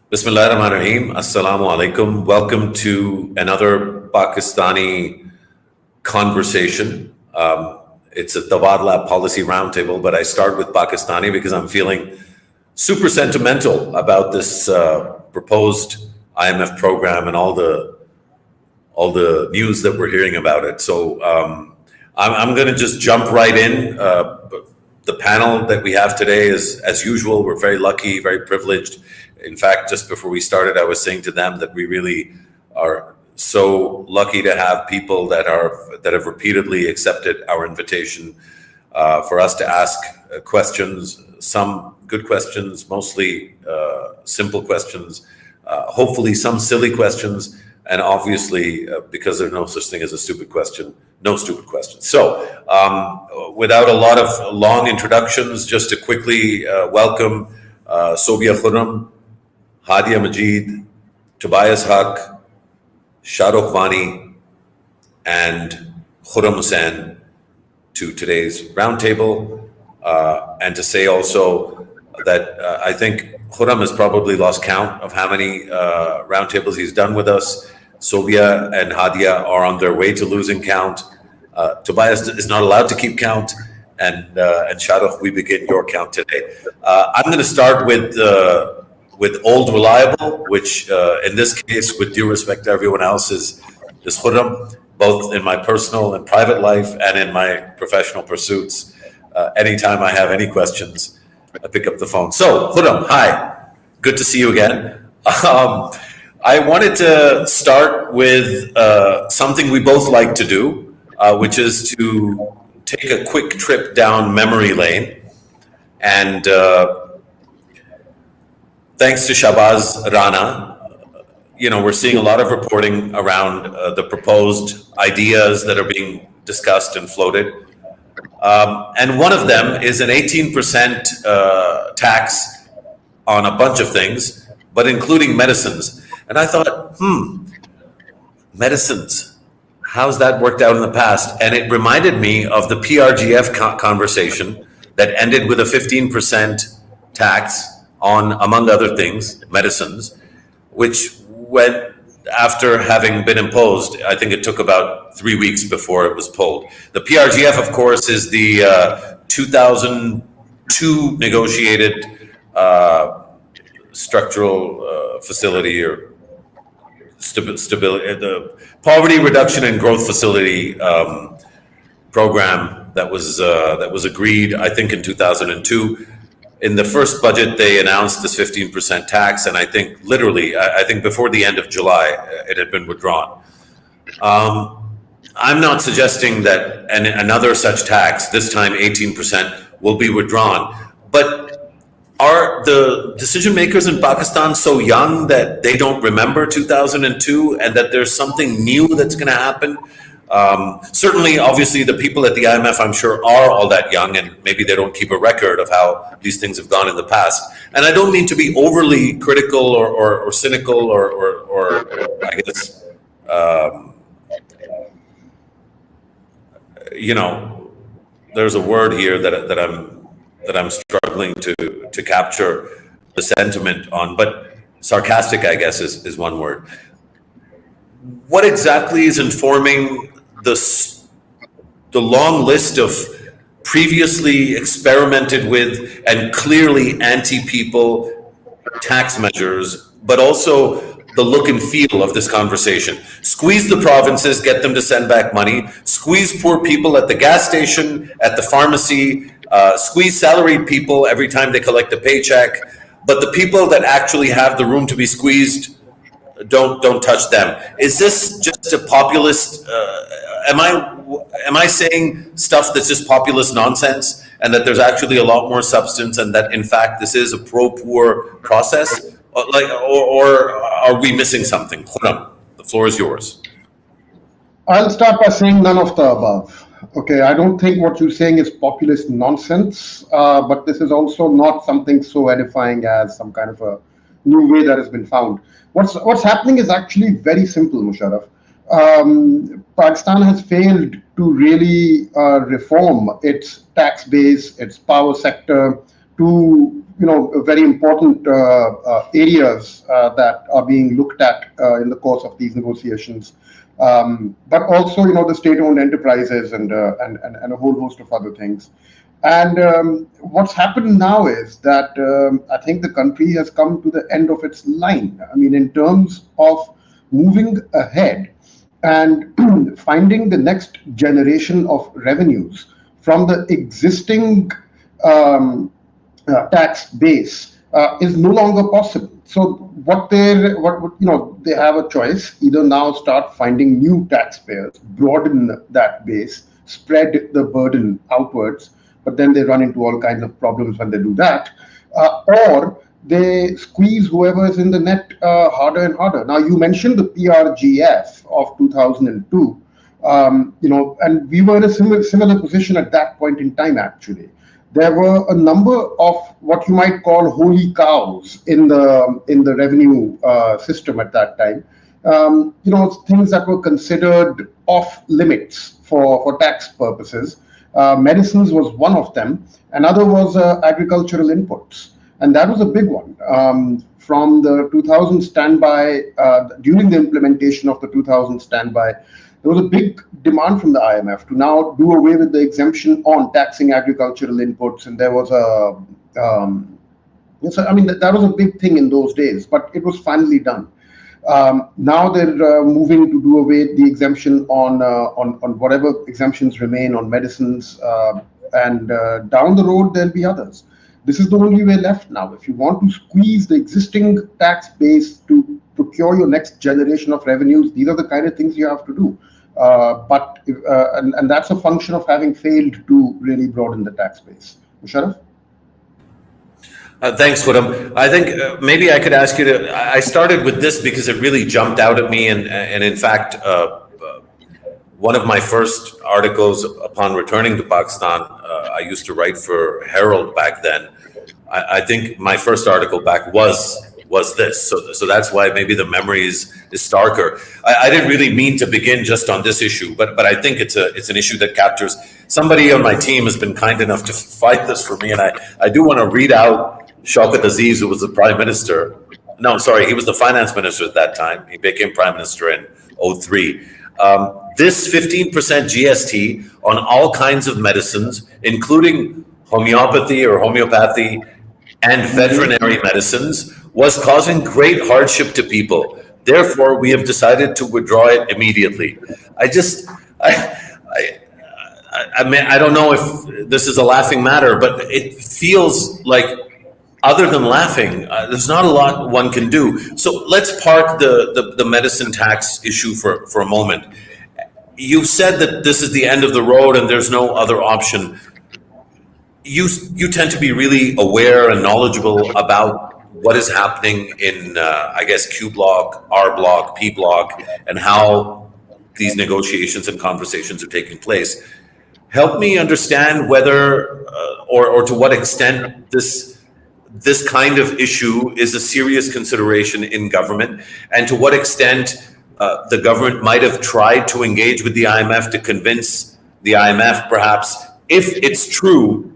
Bismillahirrahmanirrahim. Assalamu alaikum. Welcome to another Pakistani conversation. It's a Tabadlab policy roundtable, but I start with Pakistani because I'm feeling super sentimental about this proposed IMF program and all the news that we're hearing about it. So I'm going to just jump right in. The panel that we have today is, as usual, we're very lucky, very privileged. In fact, just before we started, I was saying to them that we really are so lucky to have people that have repeatedly accepted our invitation for us to ask questions, some good questions, mostly simple questions, hopefully some silly questions, and obviously, because there's no such thing as a stupid question, no stupid questions. So without a lot of long introductions, just to quickly welcome Sobia Khurram, Hadia Majid, Tobias Haq, Shahrukh Vani, and Khurram Husain to today's roundtable. And to say also that I think Khurram has probably lost count of how many roundtables he's done with us. Sobia and Hadia are on their way to losing count. Tobias is not allowed to keep count. And Shahrukh, we begin your count today. I'm going to start with Old Reliable, which in this case, with due respect to everyone else, is Khurram, both in my personal and private life and in my professional pursuits. Anytime I have any questions, I pick up the phone. So, Khurram, hi. Good to see you again. I wanted to start with something we both like to do, which is to take a quick trip down memory lane. And thanks to Shahbaz Rana, we're seeing a lot of reporting around the proposed ideas that are being discussed and floated. And one of them is an 18% tax on a bunch of things, but including medicines. And I thought, medicines, how's that worked out in the past? And it reminded me of the PRGF conversation that ended with a 15% tax on, among other things, medicines, which went after having been imposed. I think it took about 3 weeks before it was pulled. The PRGF, of course, is the 2002 negotiated structural facility or stability, the poverty reduction and growth facility program that was agreed, I think, in 2002. In the first budget, they announced this 15% tax, and I think literally, I think before the end of July, it had been withdrawn. I'm not suggesting that another such tax, this time 18%, will be withdrawn. But are the decision makers in Pakistan so young that they don't remember 2002 and that there's something new that's going to happen? Certainly, obviously, the people at the IMF, I'm sure, are all that young, and maybe they don't keep a record of how these things have gone in the past. And I don't mean to be overly critical or cynical or I guess, there's a word here that I'm struggling to capture the sentiment on, but sarcastic, I guess, is one word. What exactly is informing the long list of previously experimented with and clearly anti-people tax measures, but also the look and feel of this conversation? Squeeze the provinces, get them to send back money, squeeze poor people at the gas station, at the pharmacy, squeeze salaried people every time they collect a paycheck, but the people that actually have the room to be squeezed, don't touch them. Is this just a populist? Am I saying stuff that's just populist nonsense, and that there's actually a lot more substance, and that in fact this is a pro-poor process? Or are we missing something? Khurram, the floor is yours. I'll start by saying none of the above. Okay, I don't think what you're saying is populist nonsense, but this is also not something so edifying as some kind of a new way that has been found. What's happening is actually very simple, Musharraf. Pakistan has failed to really reform its tax base, its power sector, to very important areas that are being looked at in the course of these negotiations. But also, the state-owned enterprises and a whole host of other things. And what's happened now is that I think the country has come to the end of its line. I mean, in terms of moving ahead and finding the next generation of revenues from the existing um, tax base is no longer possible. So they have a choice: either now start finding new taxpayers, broaden that base, spread the burden outwards, but then they run into all kinds of problems when they do that, or they squeeze whoever is in the net harder and harder. Now, you mentioned the PRGF of 2002, and we were in a similar position at that point in time, actually. There were a number of what you might call holy cows in the revenue system at that time. Things that were considered off limits for tax purposes. Medicines was one of them. Another was agricultural inputs, and that was a big one. From the 2000 standby, during the implementation of the 2000 standby, there was a big demand from the IMF to now do away with the exemption on taxing agricultural inputs, and there was that was a big thing in those days, but it was finally done. Now they're moving to do away the exemption on whatever exemptions remain on medicines, and down the road there'll be others. This is the only way left now. If you want to squeeze the existing tax base to procure your next generation of revenues, these are the kind of things you have to do. And that's a function of having failed to really broaden the tax base. Musharraf? Thanks, Khurram. I think maybe I could ask you to. I started with this because it really jumped out at me, and in fact, one of my first articles upon returning to Pakistan, I used to write for Herald back then. I think my first article back was this, so that's why maybe the memory is starker. I didn't really mean to begin just on this issue, but I think it's an issue that captures. Somebody on my team has been kind enough to fight this for me, and I do want to read out Shaukat Aziz, who was the prime minister. No, sorry, he was the finance minister at that time. He became prime minister in 2003. This 15% GST on all kinds of medicines, including homeopathy and veterinary medicines, was causing great hardship to people. Therefore, we have decided to withdraw it immediately. I don't know if this is a laughing matter, but it feels like, other than laughing, there's not a lot one can do. So let's park the medicine tax issue for a moment. You've said that this is the end of the road and there's no other option. You tend to be really aware and knowledgeable about what is happening in, I guess, Q block, R block, P block, and how these negotiations and conversations are taking place. Help me understand whether, or to what extent this kind of issue is a serious consideration in government, and to what extent the government might have tried to engage with the IMF to convince the IMF, perhaps, if it's true,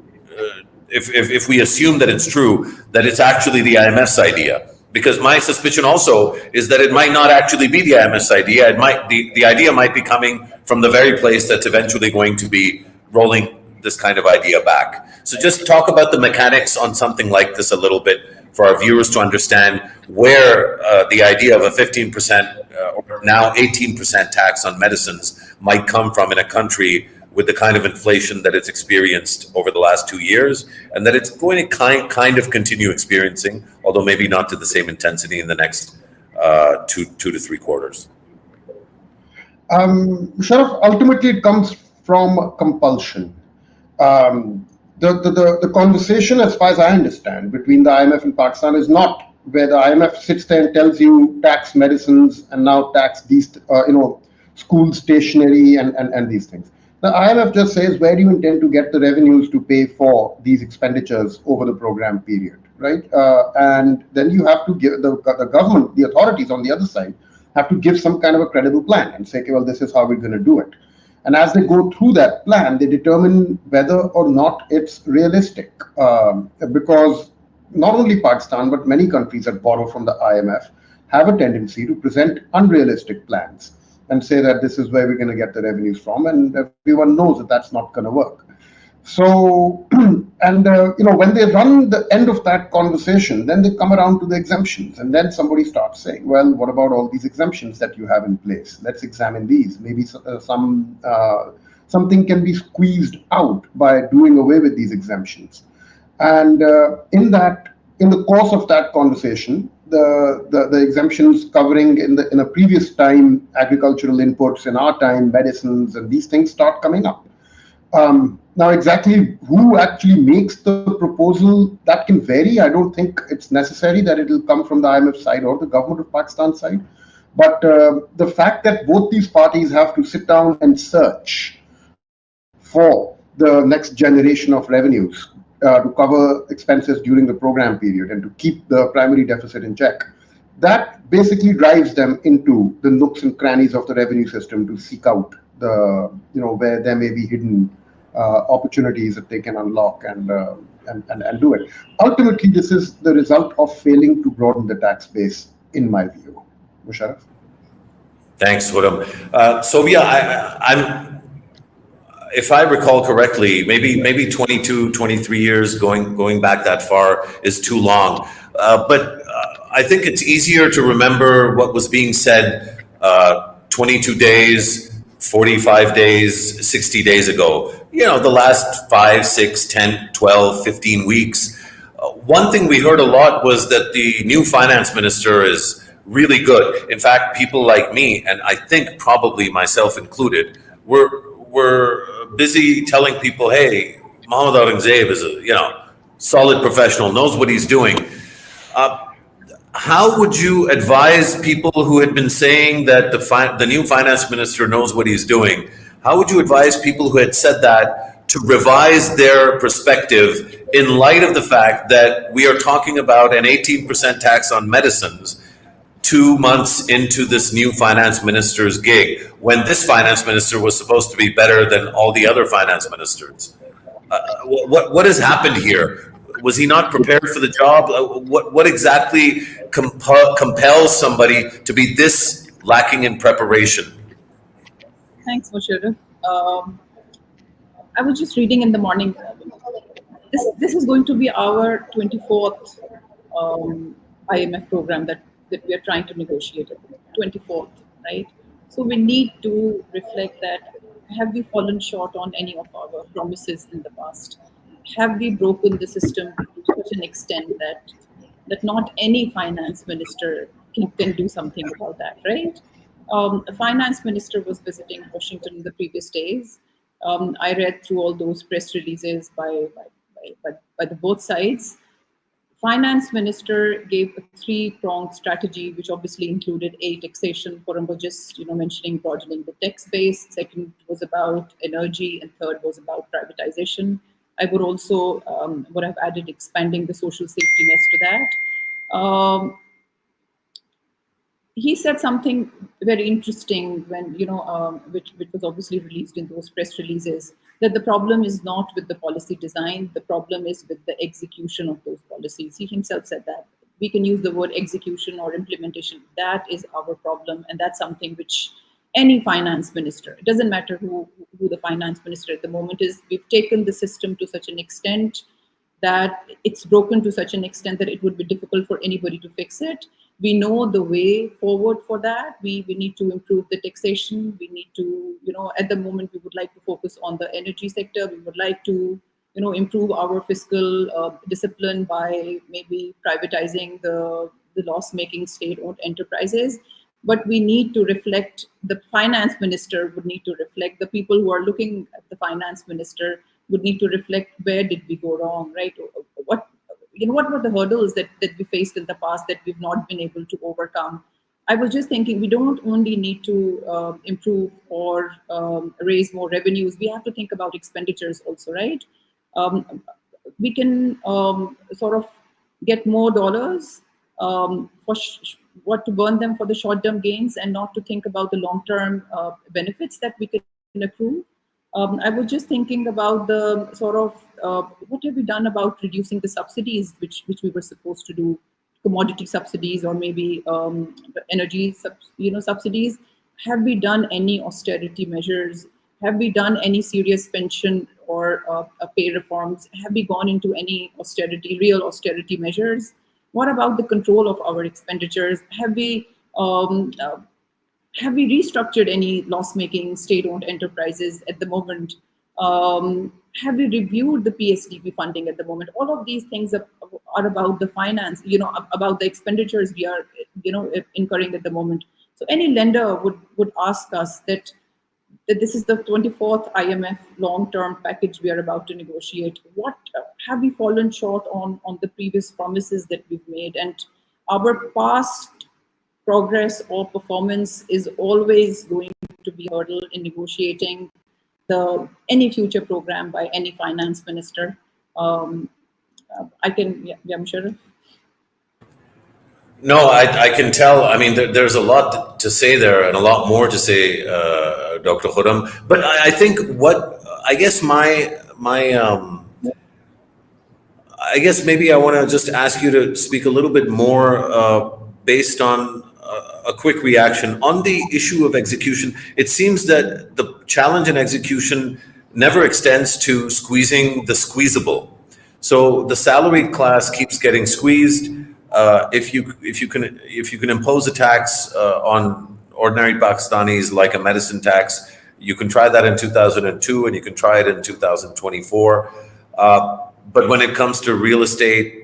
if we assume that it's true, that it's actually the IMF's idea. Because my suspicion also is that it might not actually be the IMF's idea. The idea might be coming from the very place that's eventually going to be rolling this kind of idea back. So just talk about the mechanics on something like this a little bit for our viewers to understand where the idea of a 15% or now 18% tax on medicines might come from in a country with the kind of inflation that it's experienced over the last 2 years, and that it's going to kind of continue experiencing, although maybe not to the same intensity in the next two to three quarters. Sharaf, ultimately it comes from compulsion. The conversation, as far as I understand, between the IMF and Pakistan is not where the IMF sits there and tells you tax medicines and now tax these, school stationery and these things. The IMF just says, where do you intend to get the revenues to pay for these expenditures over the program period, right? And then you have to give the government, the authorities on the other side, have to give some kind of a credible plan and say, okay, well, this is how we're going to do it. And as they go through that plan, they determine whether or not it's realistic. Because not only Pakistan, but many countries that borrow from the IMF have a tendency to present unrealistic plans and say that this is where we're going to get the revenues from. And everyone knows that that's not going to work. So, and when they run the end of that conversation, then they come around to the exemptions, and then somebody starts saying, "Well, what about all these exemptions that you have in place? Let's examine these. Maybe something can be squeezed out by doing away with these exemptions." And in the course of that conversation, the exemptions covering in a previous time agricultural inputs, in our time medicines, and these things start coming up. Now, exactly who actually makes the proposal, that can vary. I don't think it's necessary that it will come from the IMF side or the government of Pakistan side. But the fact that both these parties have to sit down and search for the next generation of revenues to cover expenses during the program period and to keep the primary deficit in check, that basically drives them into the nooks and crannies of the revenue system to seek out where there may be hidden opportunities that they can unlock and do it. Ultimately, this is the result of failing to broaden the tax base, in my view. Musharraf? Thanks, Khurram. Sobia, I'm, if I recall correctly, maybe 22, 23 years, going back that far is too long. But I think it's easier to remember what was being said 22 days, 45 days, 60 days ago. The last 5, 6, 10, 12, 15 weeks. One thing we heard a lot was that the new finance minister is really good. In fact, people like me, and I think probably myself included, were busy telling people, hey, Mohammed Aurangzeb is a solid professional, knows what he's doing. How would you advise people who had been saying that the new finance minister knows what he's doing? How would you advise people who had said that to revise their perspective in light of the fact that we are talking about an 18% tax on medicines 2 months into this new finance minister's gig, when this finance minister was supposed to be better than all the other finance ministers? What has happened here? Was he not prepared for the job? What exactly compels somebody to be this lacking in preparation? Thanks, Musharraf. I was just reading in the morning. This is going to be our 24th IMF program that we are trying to negotiate. 24th, right? So we need to reflect that. Have we fallen short on any of our promises in the past? Have we broken the system to such an extent that not any finance minister can do something about that, right? A finance minister was visiting Washington in the previous days. I read through all those press releases by the both sides. Finance minister gave a 3-pronged strategy, which obviously included taxation. Khurram was just mentioning broadening the tax base. Second was about energy, and third was about privatization. I would also would have added expanding the social safety net to that. He said something very interesting when, which was obviously released in those press releases, that the problem is not with the policy design, the problem is with the execution of those policies. He himself said that. We can use the word execution or implementation. That is our problem, and that's something which any finance minister, it doesn't matter who the finance minister at the moment is, we've taken the system to such an extent that it's broken to such an extent that it would be difficult for anybody to fix it. We know the way forward for that. We need to improve the taxation. We need to, at the moment, we would like to focus on the energy sector. We would like to, improve our fiscal discipline by maybe privatizing the loss-making state-owned enterprises. But we need to reflect, the finance minister would need to reflect, the people who are looking at the finance minister would need to reflect, where did we go wrong, right? What were the hurdles that we faced in the past that we've not been able to overcome? I was just thinking, we don't only need to improve or raise more revenues. We have to think about expenditures also, right? We can sort of get more dollars what to burn them for the short-term gains and not to think about the long-term benefits that we can accrue. I was just thinking about the sort of what have we done about reducing the subsidies which we were supposed to do, commodity subsidies or maybe the energy subsidies. Have we done any austerity measures? Have we done any serious pension or pay reforms? Have we gone into any real austerity measures? What about the control of our expenditures? Have we restructured any loss-making state-owned enterprises at the moment? Have we reviewed the PSDB funding at the moment? All of these things are about the finance, about the expenditures we are, incurring at the moment. So any lender would ask us that this is the 24th IMF long-term package we are about to negotiate. What have we fallen short on the previous promises that we've made? And our past progress or performance is always going to be a hurdle in negotiating any future program by any finance minister. I'm sure. No, I can tell. I mean, there's a lot to say there and a lot more to say, Dr. Khurram. But I think I guess I guess maybe I want to just ask you to speak a little bit more based on a quick reaction on the issue of execution. It seems that the challenge in execution never extends to squeezing the squeezable. So the salaried class keeps getting squeezed. If you can impose a tax on ordinary Pakistanis like a medicine tax, you can try that in 2002 and you can try it in 2024. But when it comes to real estate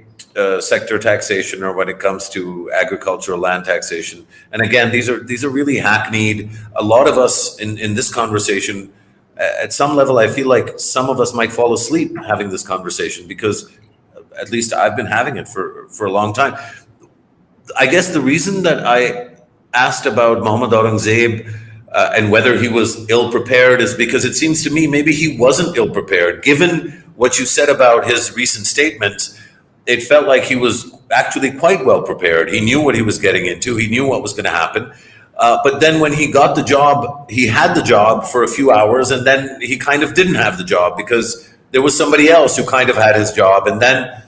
sector taxation, or when it comes to agricultural land taxation, and again, these are really hackneyed. A lot of us in this conversation, at some level, I feel like some of us might fall asleep having this conversation, because at least I've been having it for a long time. I guess the reason that I asked about Muhammad Aurangzeb and whether he was ill-prepared is because it seems to me maybe he wasn't ill-prepared. Given what you said about his recent statements, it felt like he was actually quite well prepared. He knew what he was getting into. He knew what was going to happen. But then when he got the job, he had the job for a few hours, and then he kind of didn't have the job because there was somebody else who kind of had his job. And then,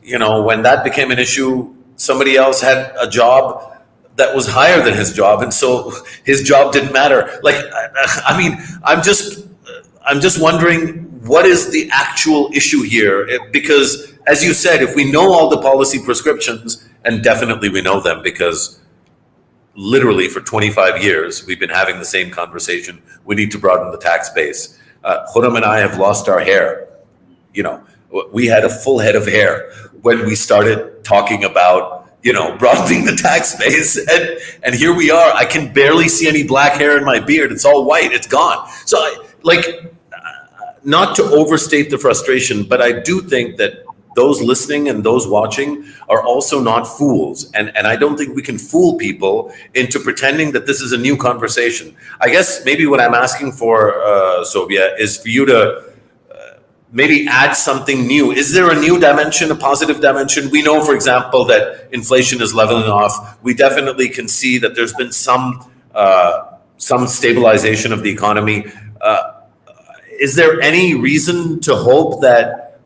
when that became an issue, somebody else had a job that was higher than his job, and so his job didn't matter. Like, I mean, I'm just wondering, what is the actual issue here? Because, as you said, if we know all the policy prescriptions, and definitely we know them because literally for 25 years we've been having the same conversation, we need to broaden the tax base. Khurram and I have lost our hair. We had a full head of hair when we started talking about, broadening the tax base. And here we are. I can barely see any black hair in my beard. It's all white. It's gone. So, not to overstate the frustration, but I do think that those listening and those watching are also not fools. And I don't think we can fool people into pretending that this is a new conversation. I guess maybe what I'm asking for, Sobia, is for you to maybe add something new. Is there a new dimension, a positive dimension? We know, for example, that inflation is leveling off. We definitely can see that there's been some stabilization of the economy. Is there any reason to hope that,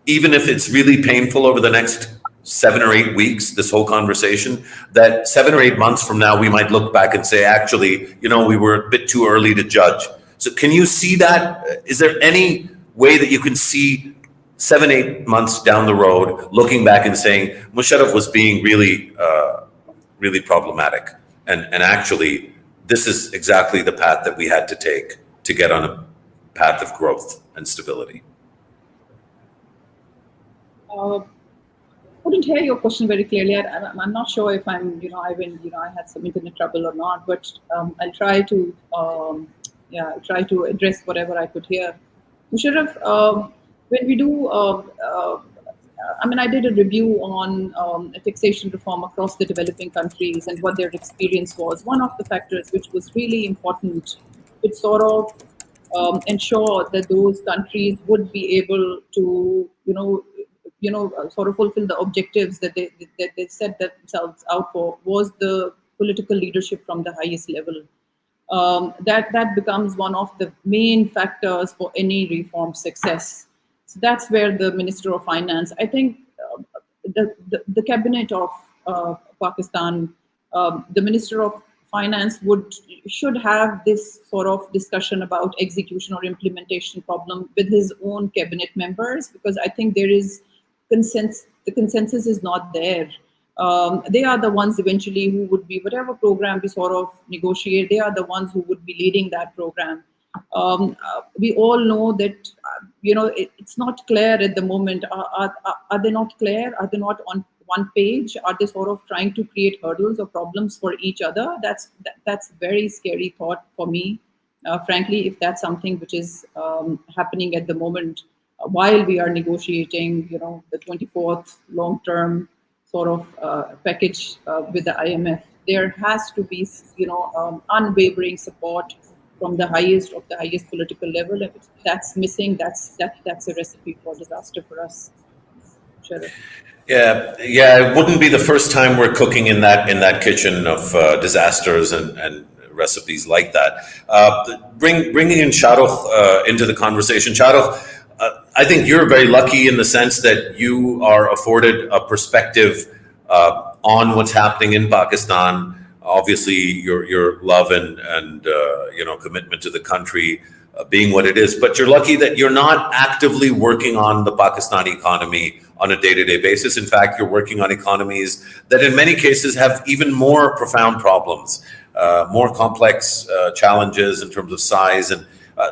even if it's really painful over the next 7 or 8 weeks, this whole conversation, that 7 or 8 months from now, we might look back and say, actually, we were a bit too early to judge? So can you see that? Is there any way that you can see 7, 8 months down the road, looking back and saying, Musharraf was being really, really problematic. And actually, this is exactly the path that we had to take to get on a path of growth and stability? Couldn't hear your question very clearly. I'm not sure if I had some internet trouble or not, but I'll try to address whatever I could hear. Musharraf, when we do, I did a review on taxation reform across the developing countries and what their experience was. One of the factors which was really important, which sort of ensure that those countries would be able to, sort of fulfill the objectives that they set themselves out for was the political leadership from the highest level. That becomes one of the main factors for any reform success. So that's where the Minister of Finance, I think, the cabinet of Pakistan, the Minister of Finance should have this sort of discussion about execution or implementation problem with his own cabinet members, because I think there is consensus. The consensus is not there. They are the ones eventually who would be, whatever program we sort of negotiate, they are the ones who would be leading that program. We all know that, it's not clear at the moment. Are they not clear? Are they not on one page? Are they sort of trying to create hurdles or problems for each other? That's very scary thought for me, frankly, if that's something which is happening at the moment while we are negotiating, the 24th long-term sort of package with the IMF. There has to be, unwavering support from the highest political level. If that's missing, that's a recipe for disaster for us. Sure. Yeah, it wouldn't be the first time we're cooking in that kitchen of disasters and recipes like that. Bringing in Shahrukh into the conversation. Shahrukh, I think you're very lucky in the sense that you are afforded a perspective on what's happening in Pakistan. Obviously, your love and commitment to the country being what it is, but you're lucky that you're not actively working on the Pakistani economy on a day-to-day basis. In fact, you're working on economies that in many cases have even more profound problems, more complex challenges in terms of size. And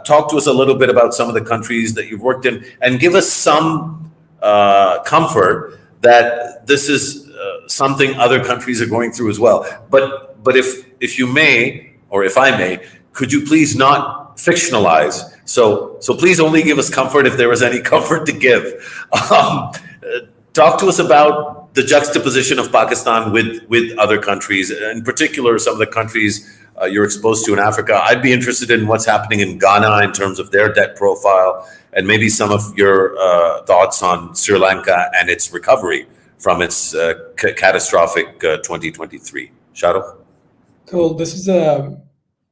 talk to us a little bit about some of the countries that you've worked in, and give us some comfort that this is something other countries are going through as well. But if you may, or if I may, could you please not fictionalize? So please only give us comfort if there was any comfort to give. Talk to us about the juxtaposition of Pakistan with other countries, in particular some of the countries you're exposed to in Africa. I'd be interested in what's happening in Ghana in terms of their debt profile, and maybe some of your thoughts on Sri Lanka and its recovery from its catastrophic 2023. Shahrukh? Cool.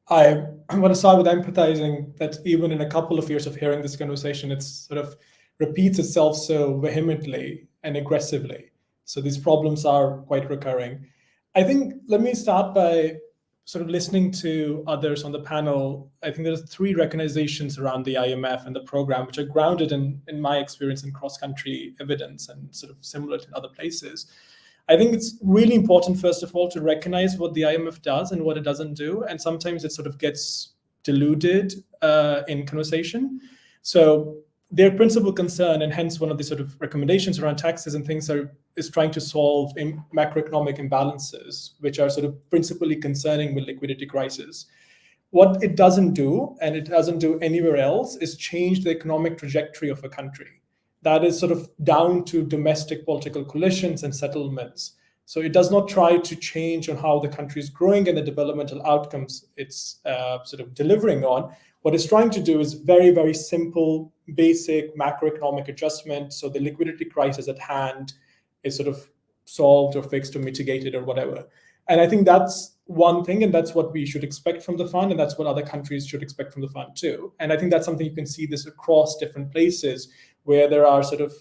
I want to start with empathizing that even in a couple of years of hearing this conversation, it sort of repeats itself so vehemently and aggressively. So these problems are quite recurring. I think, let me start by sort of listening to others on the panel. I think there's 3 recognizations around the IMF and the program, which are grounded in my experience in cross-country evidence and sort of similar to other places. I think it's really important, first of all, to recognize what the IMF does and what it doesn't do. And sometimes it sort of gets diluted in conversation. So their principal concern, and hence one of the sort of recommendations around taxes and things, is trying to solve macroeconomic imbalances, which are sort of principally concerning with liquidity crisis. What it doesn't do, and it doesn't do anywhere else, is change the economic trajectory of a country. That is sort of down to domestic political coalitions and settlements. So it does not try to change on how the country is growing and the developmental outcomes it's sort of delivering on. What it's trying to do is very, very simple, basic macroeconomic adjustment. So the liquidity crisis at hand is sort of solved or fixed or mitigated or whatever. And I think that's one thing, and that's what we should expect from the fund, and that's what other countries should expect from the fund too. And I think that's something you can see this across different places where there are sort of,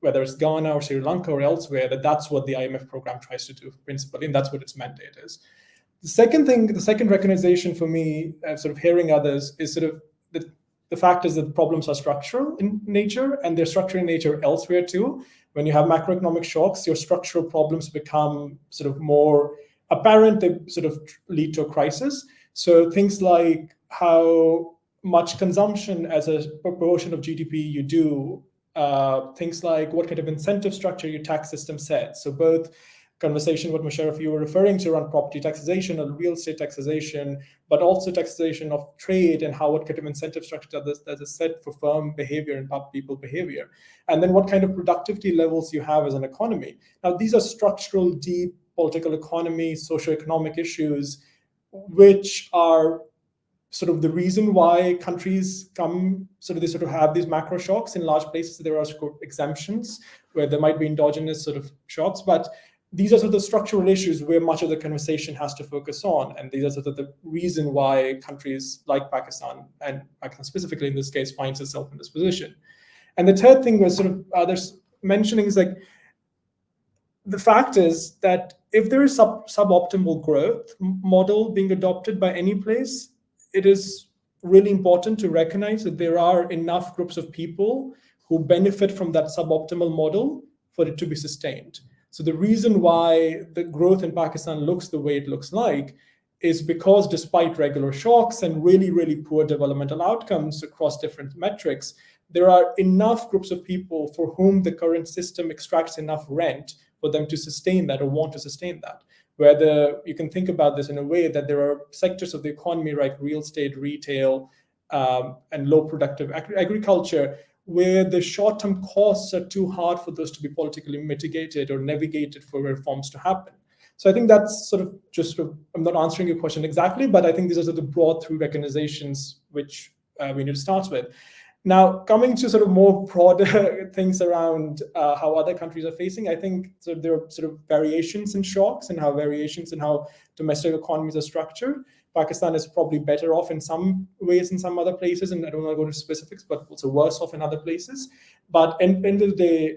whether it's Ghana or Sri Lanka or elsewhere, that's what the IMF program tries to do principally, and that's what its mandate is. The second recognition for me, sort of hearing others, is sort of the fact is that problems are structural in nature, and they're structural in nature elsewhere too. When you have macroeconomic shocks, your structural problems become sort of more apparent, they sort of lead to a crisis. So things like how much consumption as a proportion of GDP you do, things like what kind of incentive structure your tax system sets. So both conversation what Musharraf you were referring to around property taxation or real estate taxation, but also taxation of trade and what kind of incentive structure does it set for firm behavior and people behavior. And then what kind of productivity levels you have as an economy. Now, these are structural, deep political economy, socioeconomic issues, which are sort of the reason why countries they sort of have these macro shocks. In large places, there are exemptions where there might be endogenous sort of shocks, but these are sort of the structural issues where much of the conversation has to focus on. And these are sort of the reason why countries like Pakistan, and Pakistan specifically in this case, finds itself in this position. And the third thing was sort of others mentioning is like, the fact is that if there is suboptimal growth model being adopted by any place, it is really important to recognize that there are enough groups of people who benefit from that suboptimal model for it to be sustained. So the reason why the growth in Pakistan looks the way it looks like is because despite regular shocks and really, really poor developmental outcomes across different metrics, there are enough groups of people for whom the current system extracts enough rent for them to sustain that or want to sustain that. Whether you can think about this in a way that there are sectors of the economy like real estate, retail, and low productive agriculture, where the short-term costs are too hard for those to be politically mitigated or navigated for reforms to happen. So I think that's I'm not answering your question exactly, but I think these are sort of the broad three recognizations which we need to start with. Now, coming to sort of more broader things around how other countries are facing, I think there are sort of variations in shocks and variations in how domestic economies are structured. Pakistan is probably better off in some ways in some other places, and I don't want to go into specifics, but also worse off in other places. But at the end of the day,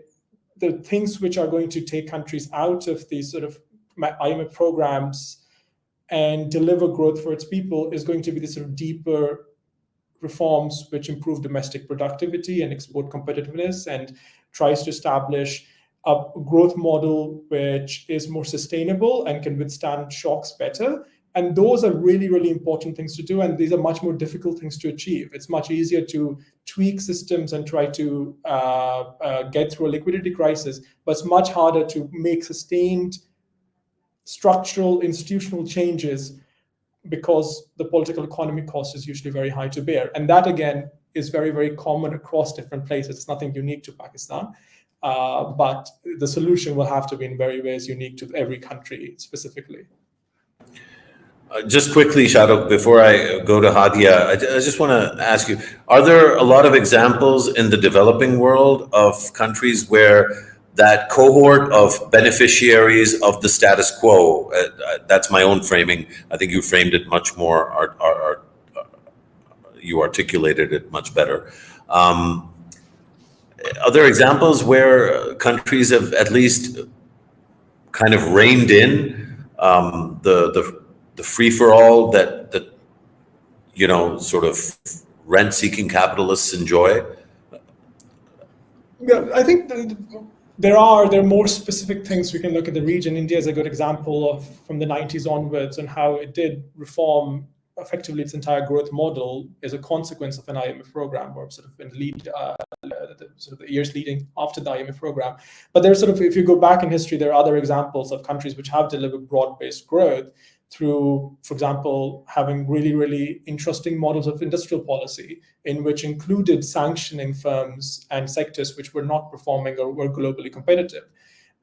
the things which are going to take countries out of these sort of IMF programs and deliver growth for its people is going to be the sort of deeper reforms which improve domestic productivity and export competitiveness and tries to establish a growth model which is more sustainable and can withstand shocks better. And those are really, really important things to do. And these are much more difficult things to achieve. It's much easier to tweak systems and try to get through a liquidity crisis, but it's much harder to make sustained structural institutional changes because the political economy cost is usually very high to bear. And that, again, is very, very common across different places. It's nothing unique to Pakistan. But the solution will have to be in very ways unique to every country specifically. Just quickly, Shahrukh, before I go to Hadia, I just want to ask you, are there a lot of examples in the developing world of countries where that cohort of beneficiaries of the status quo, that's my own framing, I think you framed it much more, you articulated it much better. Are there examples where countries have at least kind of reined in the free-for-all that sort of rent-seeking capitalists enjoy? Yeah, I think there are more specific things we can look at the region. India is a good example of from the 90s onwards and how it did reform effectively its entire growth model as a consequence of an IMF program, or sort of in the years leading after the IMF program. But there's sort of, if you go back in history, there are other examples of countries which have delivered broad-based growth through, for example, having really, really interesting models of industrial policy in which included sanctioning firms and sectors which were not performing or were globally competitive.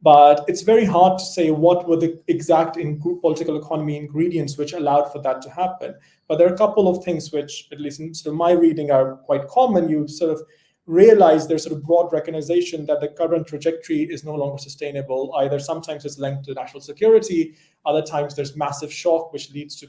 But it's very hard to say what were the exact political economy ingredients which allowed for that to happen. But there are a couple of things which, at least in sort of my reading, are quite common. You sort of realize there's sort of broad recognition that the current trajectory is no longer sustainable. Either sometimes it's linked to national security, other times there's massive shock which leads to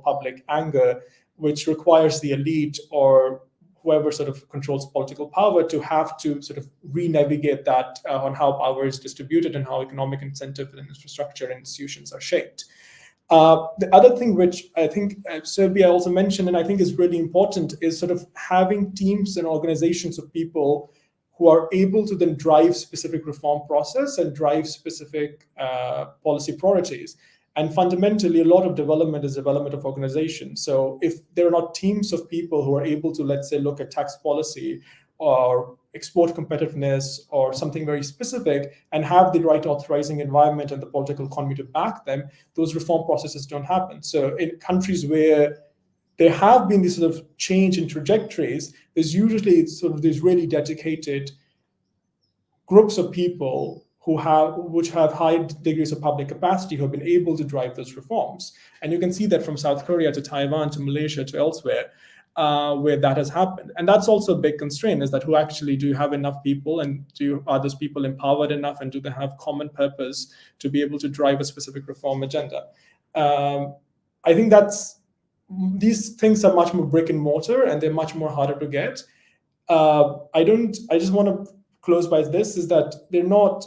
public anger, which requires the elite or whoever sort of controls political power to have to sort of re-navigate that on how power is distributed and how economic incentive and infrastructure and institutions are shaped. The other thing which I think Serbia also mentioned, and I think is really important, is sort of having teams and organizations of people who are able to then drive specific reform process and drive specific policy priorities. And fundamentally, a lot of development is development of organization. So if there are not teams of people who are able to, let's say, look at tax policy or export competitiveness or something very specific and have the right authorizing environment and the political economy to back them, those reform processes don't happen. So in countries where there have been this sort of change in trajectories, there's usually sort of these really dedicated groups of people which have high degrees of public capacity, who have been able to drive those reforms. And you can see that from South Korea to Taiwan to Malaysia to elsewhere, where that has happened. And that's also a big constraint, is that who actually do you have enough people, and are those people empowered enough, and do they have common purpose to be able to drive a specific reform agenda? I think these things are much more brick and mortar, and they're much more harder to get. I just want to close by this, is that they're not,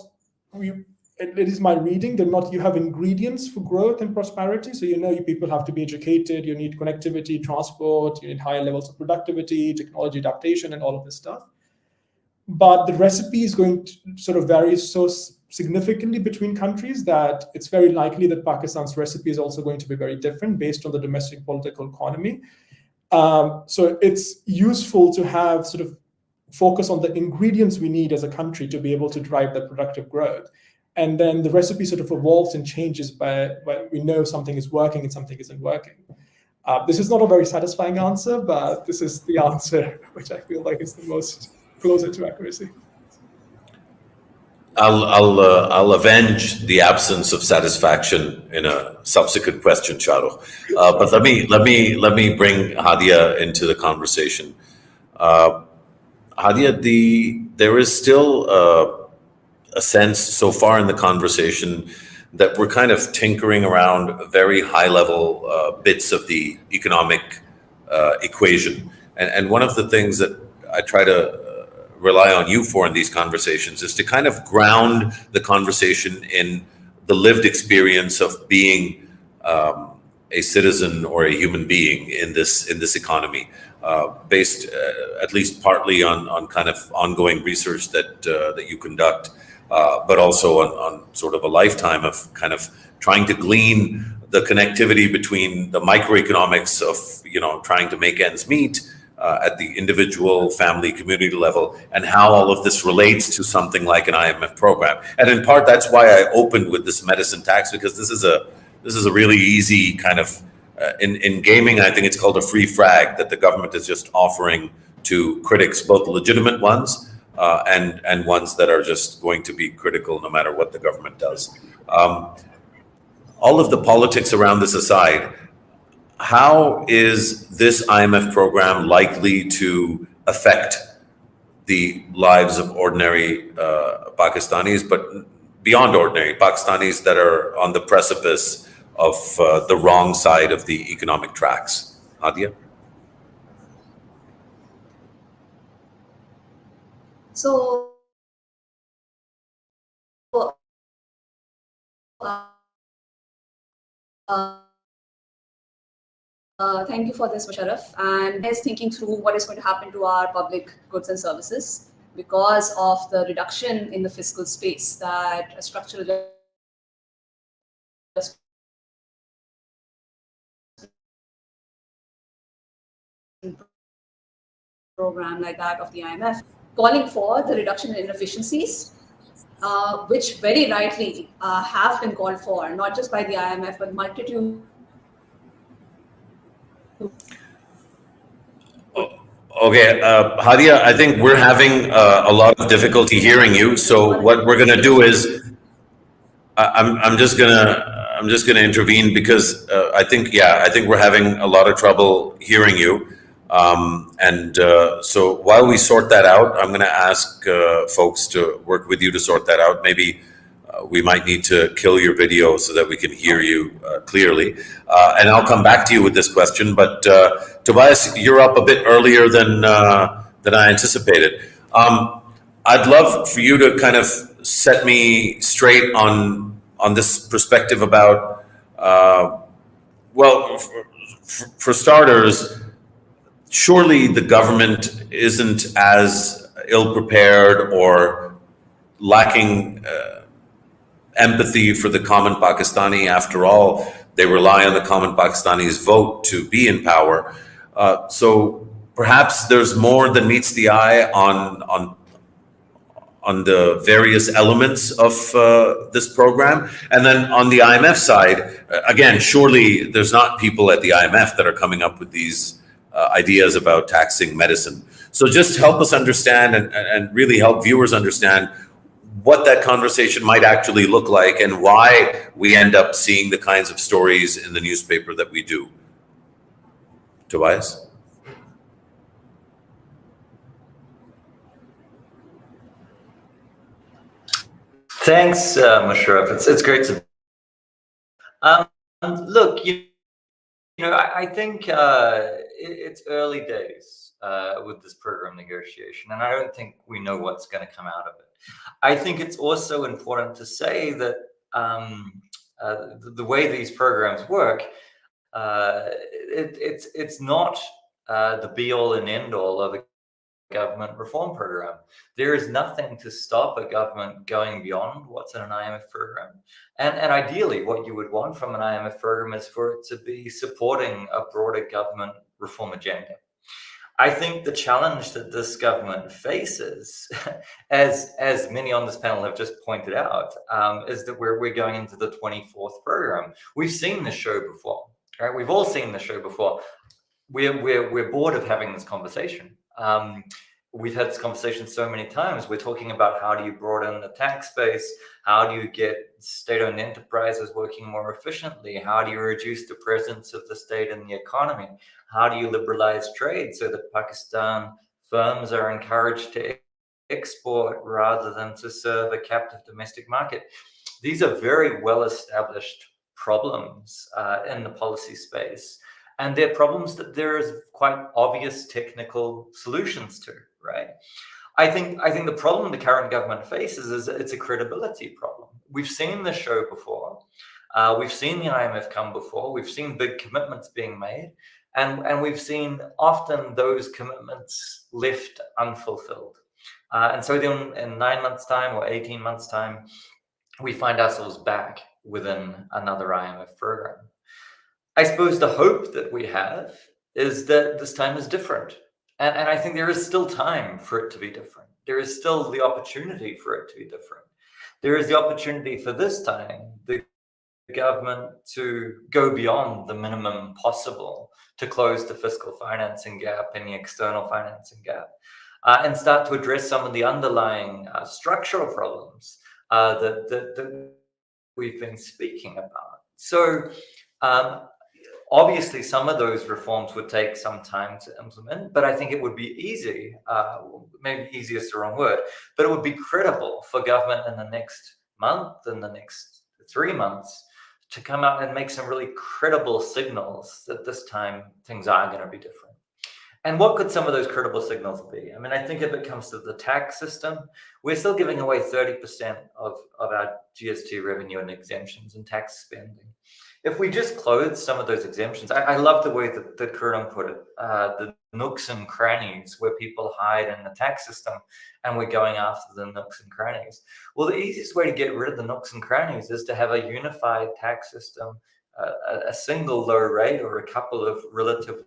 it is my reading, they're not, you have ingredients for growth and prosperity. So, people have to be educated, you need connectivity, transport, you need higher levels of productivity, technology adaptation, and all of this stuff. But the recipe is going to sort of vary so significantly between countries that it's very likely that Pakistan's recipe is also going to be very different based on the domestic political economy. So it's useful to have sort of focus on the ingredients we need as a country to be able to drive that productive growth. And then the recipe sort of evolves and changes by when we know something is working and something isn't working. This is not a very satisfying answer, but this is the answer which I feel like is the most closer to accuracy. I'll avenge the absence of satisfaction in a subsequent question, Shahrukh. But let me bring Hadia into the conversation. Hadia, there is still a sense so far in the conversation that we're kind of tinkering around very high-level bits of the economic equation. And one of the things that I try to rely on you for in these conversations is to kind of ground the conversation in the lived experience of being a citizen or a human being in this economy, based at least partly on kind of ongoing research that you conduct, but also on sort of a lifetime of kind of trying to glean the connectivity between the microeconomics of trying to make ends meet at the individual, family, community level, and how all of this relates to something like an IMF program. And in part, that's why I opened with this medicine tax, because this is a really easy kind of, in gaming, I think it's called a free frag that the government is just offering to critics, both legitimate ones and ones that are just going to be critical no matter what the government does. All of the politics around this aside, how is this IMF program likely to affect the lives of ordinary Pakistanis, but beyond ordinary Pakistanis that are on the precipice of the wrong side of the economic tracks? Hadia? So, thank you for this, Musharraf. And is thinking through what is going to happen to our public goods and services because of the reduction in the fiscal space that a structural program like that of the IMF, calling for the reduction in inefficiencies, which very rightly have been called for, not just by the IMF, but multitude. Okay, Hadia, I think we're having a lot of difficulty hearing you. So what we're going to do is, I'm just gonna intervene because I think we're having a lot of trouble hearing you. So while we sort that out, I'm going to ask folks to work with you to sort that out. Maybe we might need to kill your video so that we can hear you clearly. And I'll come back to you with this question. But Tobias, you're up a bit earlier than I anticipated. I'd love for you to kind of set me straight on this perspective about, well, for starters, surely the government isn't as ill-prepared or lacking empathy for the common Pakistani. After all, they rely on the common Pakistani's vote to be in power. So perhaps there's more than meets the eye on the various elements of this program. And then on the IMF side, again, surely there's not people at the IMF that are coming up with these ideas about taxing medicine. So just help us understand and really help viewers understand what that conversation might actually look like and why we end up seeing the kinds of stories in the newspaper that we do. Tobias? Thanks, Musharraf. It's great to. Look, I think it's early days with this program negotiation, and I don't think we know what's going to come out of it. I think it's also important to say that the way these programs work, it's not the be-all and end-all of a government reform program. There is nothing to stop a government going beyond what's in an IMF program. And ideally, what you would want from an IMF program is for it to be supporting a broader government reform agenda. I think the challenge that this government faces, as many on this panel have just pointed out, is that we're going into the 24th program. We've seen this show before, right? We've all seen this show before. We're bored of having this conversation. We've had this conversation so many times. We're talking about how do you broaden the tax base? How do you get state-owned enterprises working more efficiently? How do you reduce the presence of the state in the economy? How do you liberalize trade so that Pakistan firms are encouraged to export rather than to serve a captive domestic market? These are very well-established problems in the policy space. And they're problems that there is quite obvious technical solutions to, right? I think the problem the current government faces is it's a credibility problem. We've seen this show before. We've seen the IMF come before. We've seen big commitments being made. And we've seen often those commitments left unfulfilled. And so then in 9 months' time or 18 months' time, we find ourselves back within another IMF program. I suppose the hope that we have is that this time is different. And I think there is still time for it to be different. There is still the opportunity for it to be different. There is the opportunity for this time, the government to go beyond the minimum possible to close the fiscal financing gap and the external financing gap, and start to address some of the underlying structural problems that we've been speaking about. So, obviously, some of those reforms would take some time to implement, but I think it would be easy, maybe easy is the wrong word, but it would be credible for government in the next month, in the next 3 months, to come out and make some really credible signals that this time things are going to be different. And what could some of those credible signals be? I mean, I think if it comes to the tax system, we're still giving away 30% of our GST revenue and exemptions and tax spending. If we just close some of those exemptions, I love the way that Khurram put it, the nooks and crannies where people hide in the tax system, and we're going after the nooks and crannies. Well, the easiest way to get rid of the nooks and crannies is to have a unified tax system, a single low rate or a couple of relatively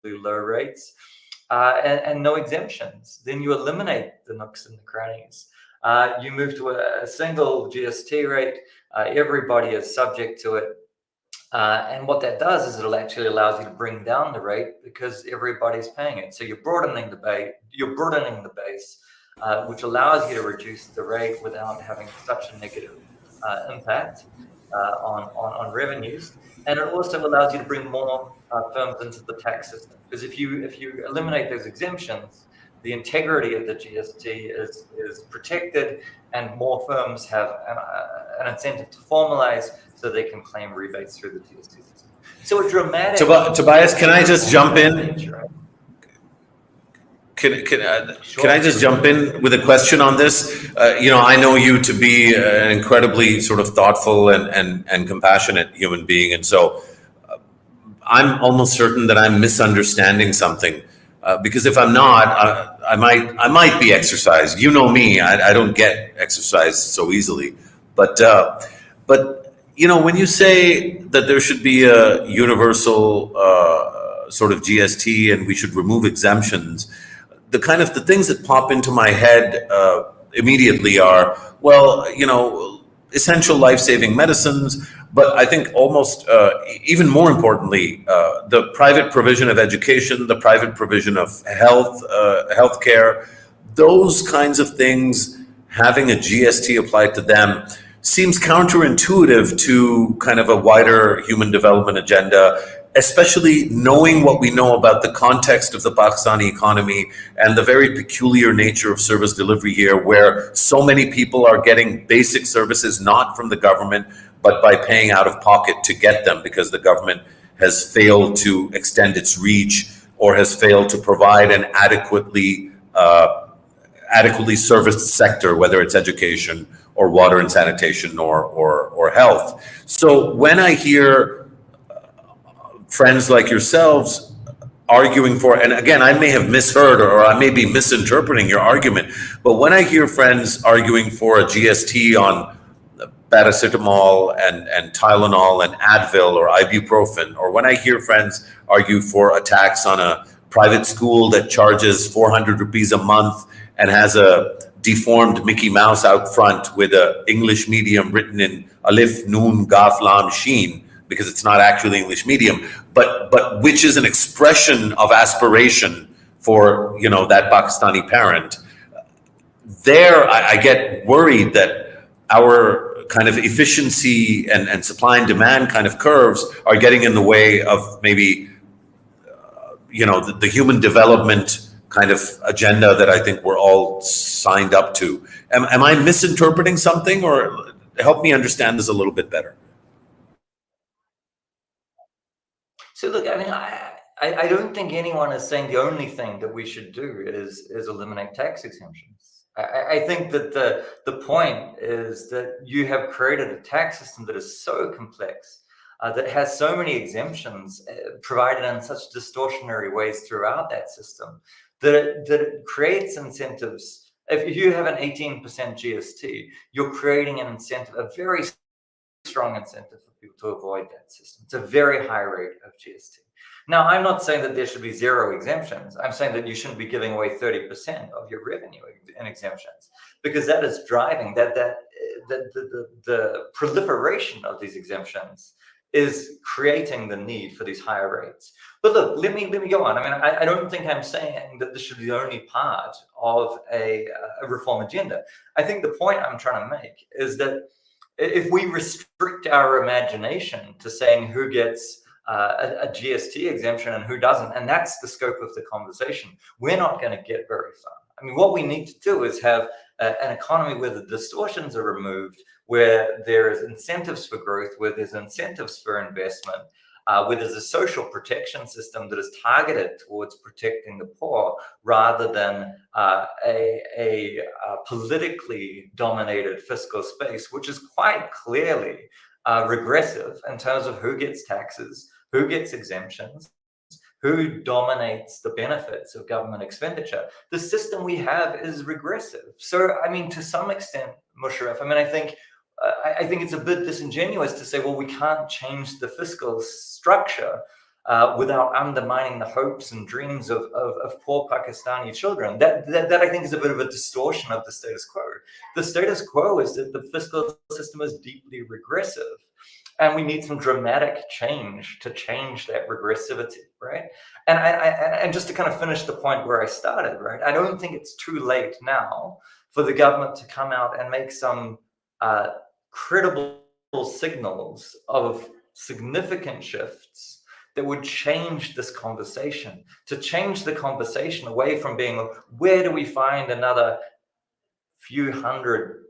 low rates, and no exemptions. Then you eliminate the nooks and the crannies. You move to a single GST rate. Everybody is subject to it. And what that does is it actually allows you to bring down the rate because everybody's paying it. So you're broadening the base, which allows you to reduce the rate without having such a negative impact on revenues. And it also allows you to bring more firms into the tax system. Because if you eliminate those exemptions, the integrity of the GST is protected, and more firms have an incentive to formalize so they can claim rebates through the GST system. So a dramatic... Tobias, can I just jump in? Can I just jump in with a question on this? I know you to be an incredibly sort of thoughtful and compassionate human being. And so I'm almost certain that I'm misunderstanding something. Because if I'm not, I might be exercised. You know me, I don't get exercised so easily. But when you say that there should be a universal sort of GST and we should remove exemptions, the things that pop into my head immediately are, essential life-saving medicines, but I think almost even more importantly, the private provision of education, the private provision of healthcare, those kinds of things having a GST applied to them seems counterintuitive to kind of a wider human development agenda, especially knowing what we know about the context of the Pakistani economy and the very peculiar nature of service delivery here, where so many people are getting basic services not from the government, but by paying out of pocket to get them because the government has failed to extend its reach or has failed to provide an adequately serviced sector, whether it's education or water and sanitation or health. So when I hear friends like yourselves arguing for, and again, I may have misheard or I may be misinterpreting your argument, but when I hear friends arguing for a GST on paracetamol and Tylenol and Advil or ibuprofen, or when I hear friends argue for a tax on a private school that charges 400 rupees a month and has a deformed Mickey Mouse out front with a English medium written in Alif, Noon, Gaf, Lam, Sheen, because it's not actually English medium, but which is an expression of aspiration for, you know, that Pakistani parent. There, I get worried that our kind of efficiency and supply and demand kind of curves are getting in the way of maybe, the human development kind of agenda that I think we're all signed up to. Am I misinterpreting something, or help me understand this a little bit better? So look, I mean, I don't think anyone is saying the only thing that we should do is eliminate tax exemptions. I think that the point is that you have created a tax system that is so complex, that has so many exemptions provided in such distortionary ways throughout that system, that it creates incentives. If you have an 18% GST, you're creating an incentive, a very strong incentive for people to avoid that system. It's a very high rate of GST. Now, I'm not saying that there should be zero exemptions. I'm saying that you shouldn't be giving away 30% of your revenue in exemptions, because that is driving the proliferation of these exemptions is creating the need for these higher rates. But look, let me go on. I mean, I don't think I'm saying that this should be the only part of a reform agenda. I think the point I'm trying to make is that if we restrict our imagination to saying who gets a GST exemption and who doesn't, and that's the scope of the conversation, we're not going to get very far. I mean, what we need to do is have an economy where the distortions are removed, where there is incentives for growth, where there's incentives for investment, where there's a social protection system that is targeted towards protecting the poor, rather than a politically dominated fiscal space, which is quite clearly regressive in terms of who gets taxes, who gets exemptions, who dominates the benefits of government expenditure. The system we have is regressive. So, I mean, to some extent, Musharraf, I mean, I think it's a bit disingenuous to say, well, we can't change the fiscal structure without undermining the hopes and dreams of poor Pakistani children. That I think is a bit of a distortion of the status quo. The status quo is that the fiscal system is deeply regressive, and we need some dramatic change to change that regressivity, right? And just to kind of finish the point where I started, right? I don't think it's too late now for the government to come out and make some credible signals of significant shifts that would change this conversation, to change the conversation away from being, where do we find another few $100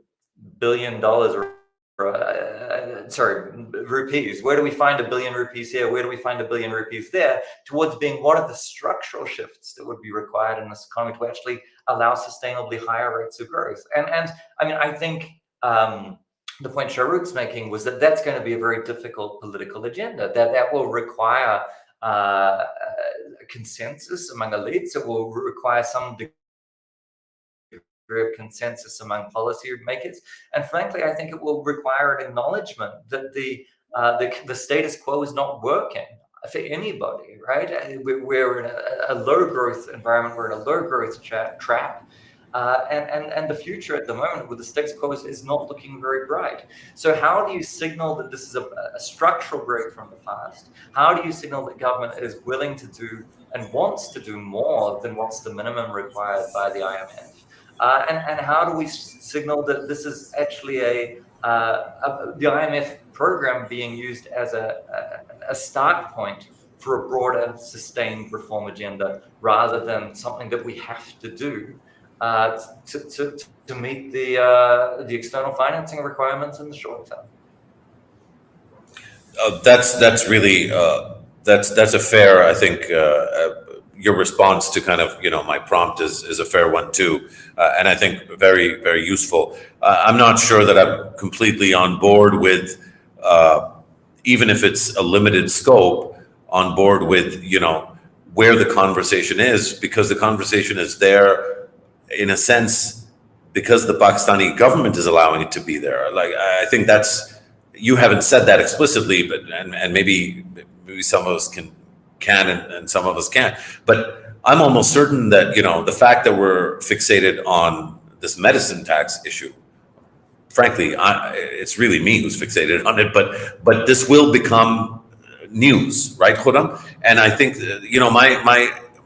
billion or rupees? Where do we find $1 billion rupees here? Where do we find $1 billion rupees there? Towards being, what are the structural shifts that would be required in this economy to actually allow sustainably higher rates of growth? And I mean, I think the point Shahruk's making was that that's going to be a very difficult political agenda, that will require consensus among elites. It will require some degree of consensus among policymakers, and frankly, I think it will require an acknowledgement that the status quo is not working for anybody, right? We're in a low growth environment. We're in a low growth trap. And the future at the moment with the status quo is not looking very bright. So how do you signal that this is a structural break from the past? How do you signal that government is willing to do and wants to do more than what's the minimum required by the IMF? And how do we signal that this is actually the IMF program being used as a start point for a broader sustained reform agenda, rather than something that we have to do to meet the external financing requirements in the short term? That's really that's a fair, I think, your response to kind of, my prompt is a fair one too, and I think very, very useful. I'm not sure that I'm completely on board with, even if it's a limited scope, on board with, where the conversation is, because the conversation is there in a sense because the Pakistani government is allowing it to be there. Like, I think that's, you haven't said that explicitly, but and maybe some of us can and some of us can't. But I'm almost certain that, the fact that we're fixated on this medicine tax issue, frankly, it's really me who's fixated on it, but this will become news, right, Khurram? And I think,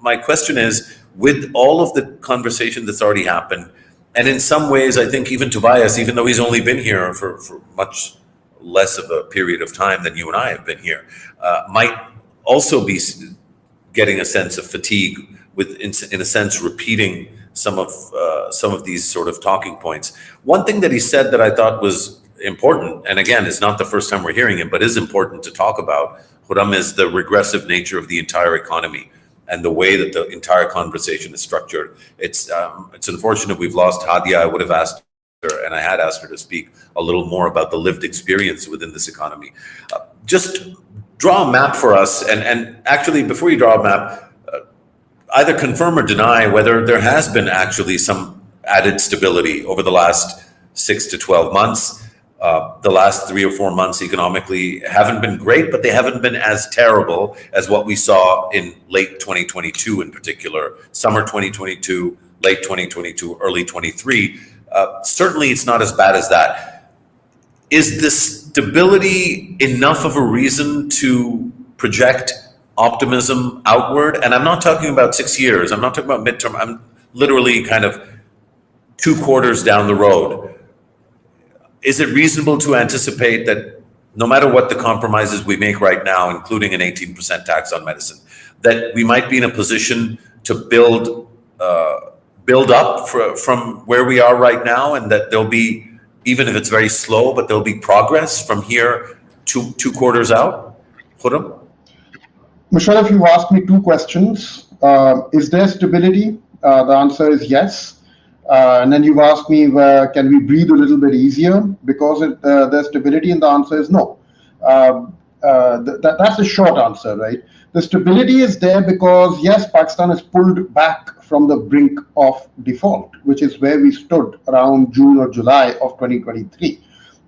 my question is, with all of the conversation that's already happened, and in some ways, I think even Tobias, even though he's only been here for much less of a period of time than you and I have been here, might also be getting a sense of fatigue with, in a sense, repeating some of these sort of talking points. One thing that he said that I thought was important, and again, it's not the first time we're hearing it, but is important to talk about, Khurram, is the regressive nature of the entire economy and the way that the entire conversation is structured. It's unfortunate we've lost Hadia. I would have asked her, and I had asked her to speak a little more about the lived experience within this economy. Just draw a map for us, and actually, before you draw a map, either confirm or deny whether there has been actually some added stability over the last 6 to 12 months. The last 3 or 4 months economically haven't been great, but they haven't been as terrible as what we saw in late 2022 in particular, summer 2022, late 2022, early 23. Certainly it's not as bad as that. Is the stability enough of a reason to project optimism outward? And I'm not talking about 6 years. I'm not talking about midterm. I'm literally kind of 2 quarters down the road. Is it reasonable to anticipate that no matter what the compromises we make right now, including an 18% tax on medicine, that we might be in a position to build up from where we are right now, and that there'll be, even if it's very slow, but there'll be progress from here to 2 quarters out? Khurram? Musharraf, you asked me 2 questions. Is there stability? The answer is yes. And then you've asked me, can we breathe a little bit easier because there's stability? And the answer is no. That's the short answer, right? The stability is there because, yes, Pakistan has pulled back from the brink of default, which is where we stood around June or July of 2023.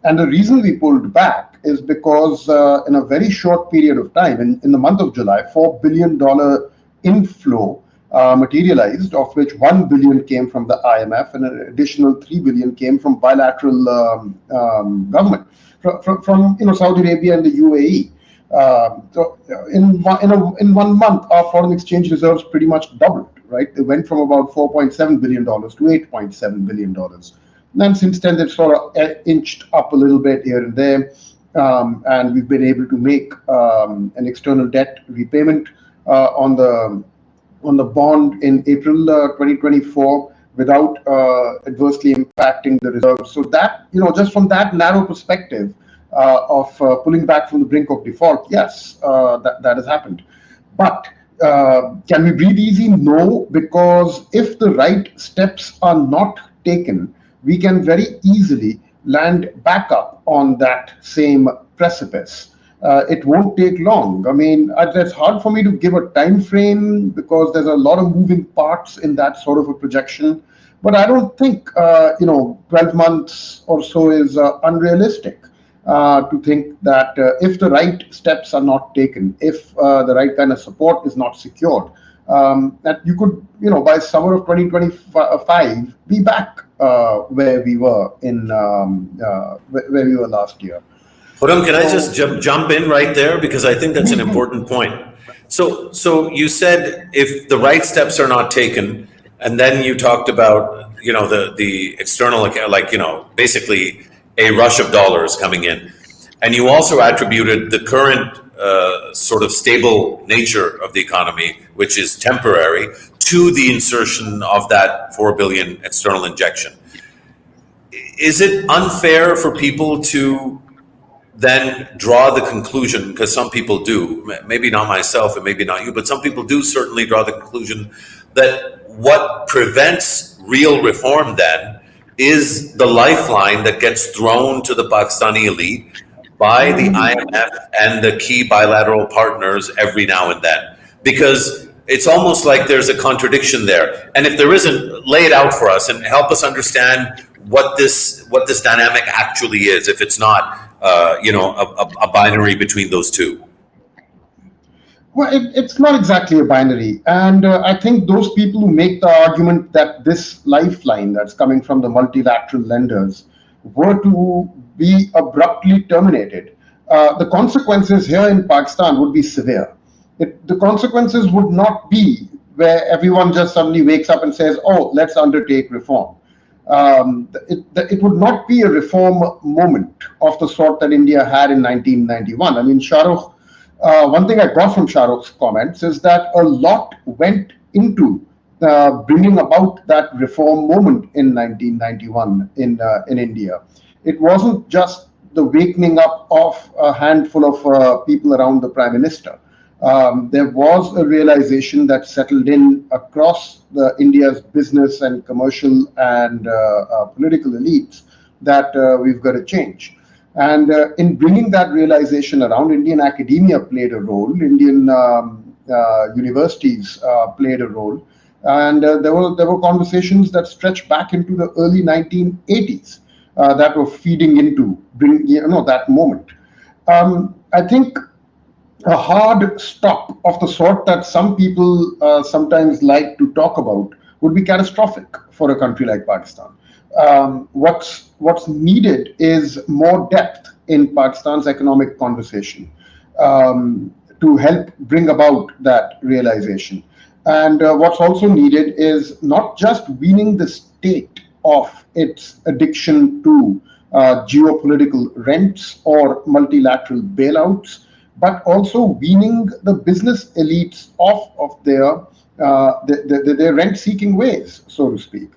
And the reason we pulled back is because in a very short period of time, in the month of July, $4 billion inflow materialized, of which $1 billion came from the IMF and an additional $3 billion came from bilateral government from Saudi Arabia and the UAE. So in 1 month, our foreign exchange reserves pretty much doubled, right? They went from about $4.7 billion to $8.7 billion. And since then, they've sort of inched up a little bit here and there, and we've been able to make an external debt repayment on the bond in April 2024 without adversely impacting the reserves. So that, just from that narrow perspective of pulling back from the brink of default, yes, that has happened. But can we breathe easy? No, because if the right steps are not taken, we can very easily land back up on that same precipice. It won't take long. I mean, it's hard for me to give a time frame because there's a lot of moving parts in that sort of a projection. But I don't think 12 months or so is unrealistic to think that if the right steps are not taken, if the right kind of support is not secured, that you could, by summer of 2025, be back where we were where we were last year. Khurram, can I just jump in right there? Because I think that's an important point. So you said if the right steps are not taken, and then you talked about the external, like, basically a rush of dollars coming in. And you also attributed the current sort of stable nature of the economy, which is temporary, to the insertion of that 4 billion external injection. Is it unfair for people to then draw the conclusion, because some people do, maybe not myself and maybe not you, but some people do certainly draw the conclusion that what prevents real reform then is the lifeline that gets thrown to the Pakistani elite by the IMF and the key bilateral partners every now and then? Because it's almost like there's a contradiction there. And if there isn't, lay it out for us and help us understand what this dynamic actually is, if it's not a binary between those two. Well, it's not exactly a binary. And I think those people who make the argument that this lifeline that's coming from the multilateral lenders were to be abruptly terminated, the consequences here in Pakistan would be severe. The consequences would not be where everyone just suddenly wakes up and says, oh, let's undertake reform. It would not be a reform moment of the sort that India had in 1991. I mean, Shahrukh, one thing I got from Shahrukh's comments is that a lot went into bringing about that reform moment in 1991 in India. It wasn't just the wakening up of a handful of people around the Prime Minister. There was a realization that settled in across India's business and commercial and political elites that we've got to change. And in bringing that realization around, Indian academia played a role, Indian universities played a role, and there were conversations that stretched back into the early 1980s that were feeding into that moment. I think a hard stop of the sort that some people sometimes like to talk about would be catastrophic for a country like Pakistan. What's needed is more depth in Pakistan's economic conversation to help bring about that realization. And what's also needed is not just weaning the state of its addiction to geopolitical rents or multilateral bailouts, but also weaning the business elites off of their rent-seeking ways, so to speak.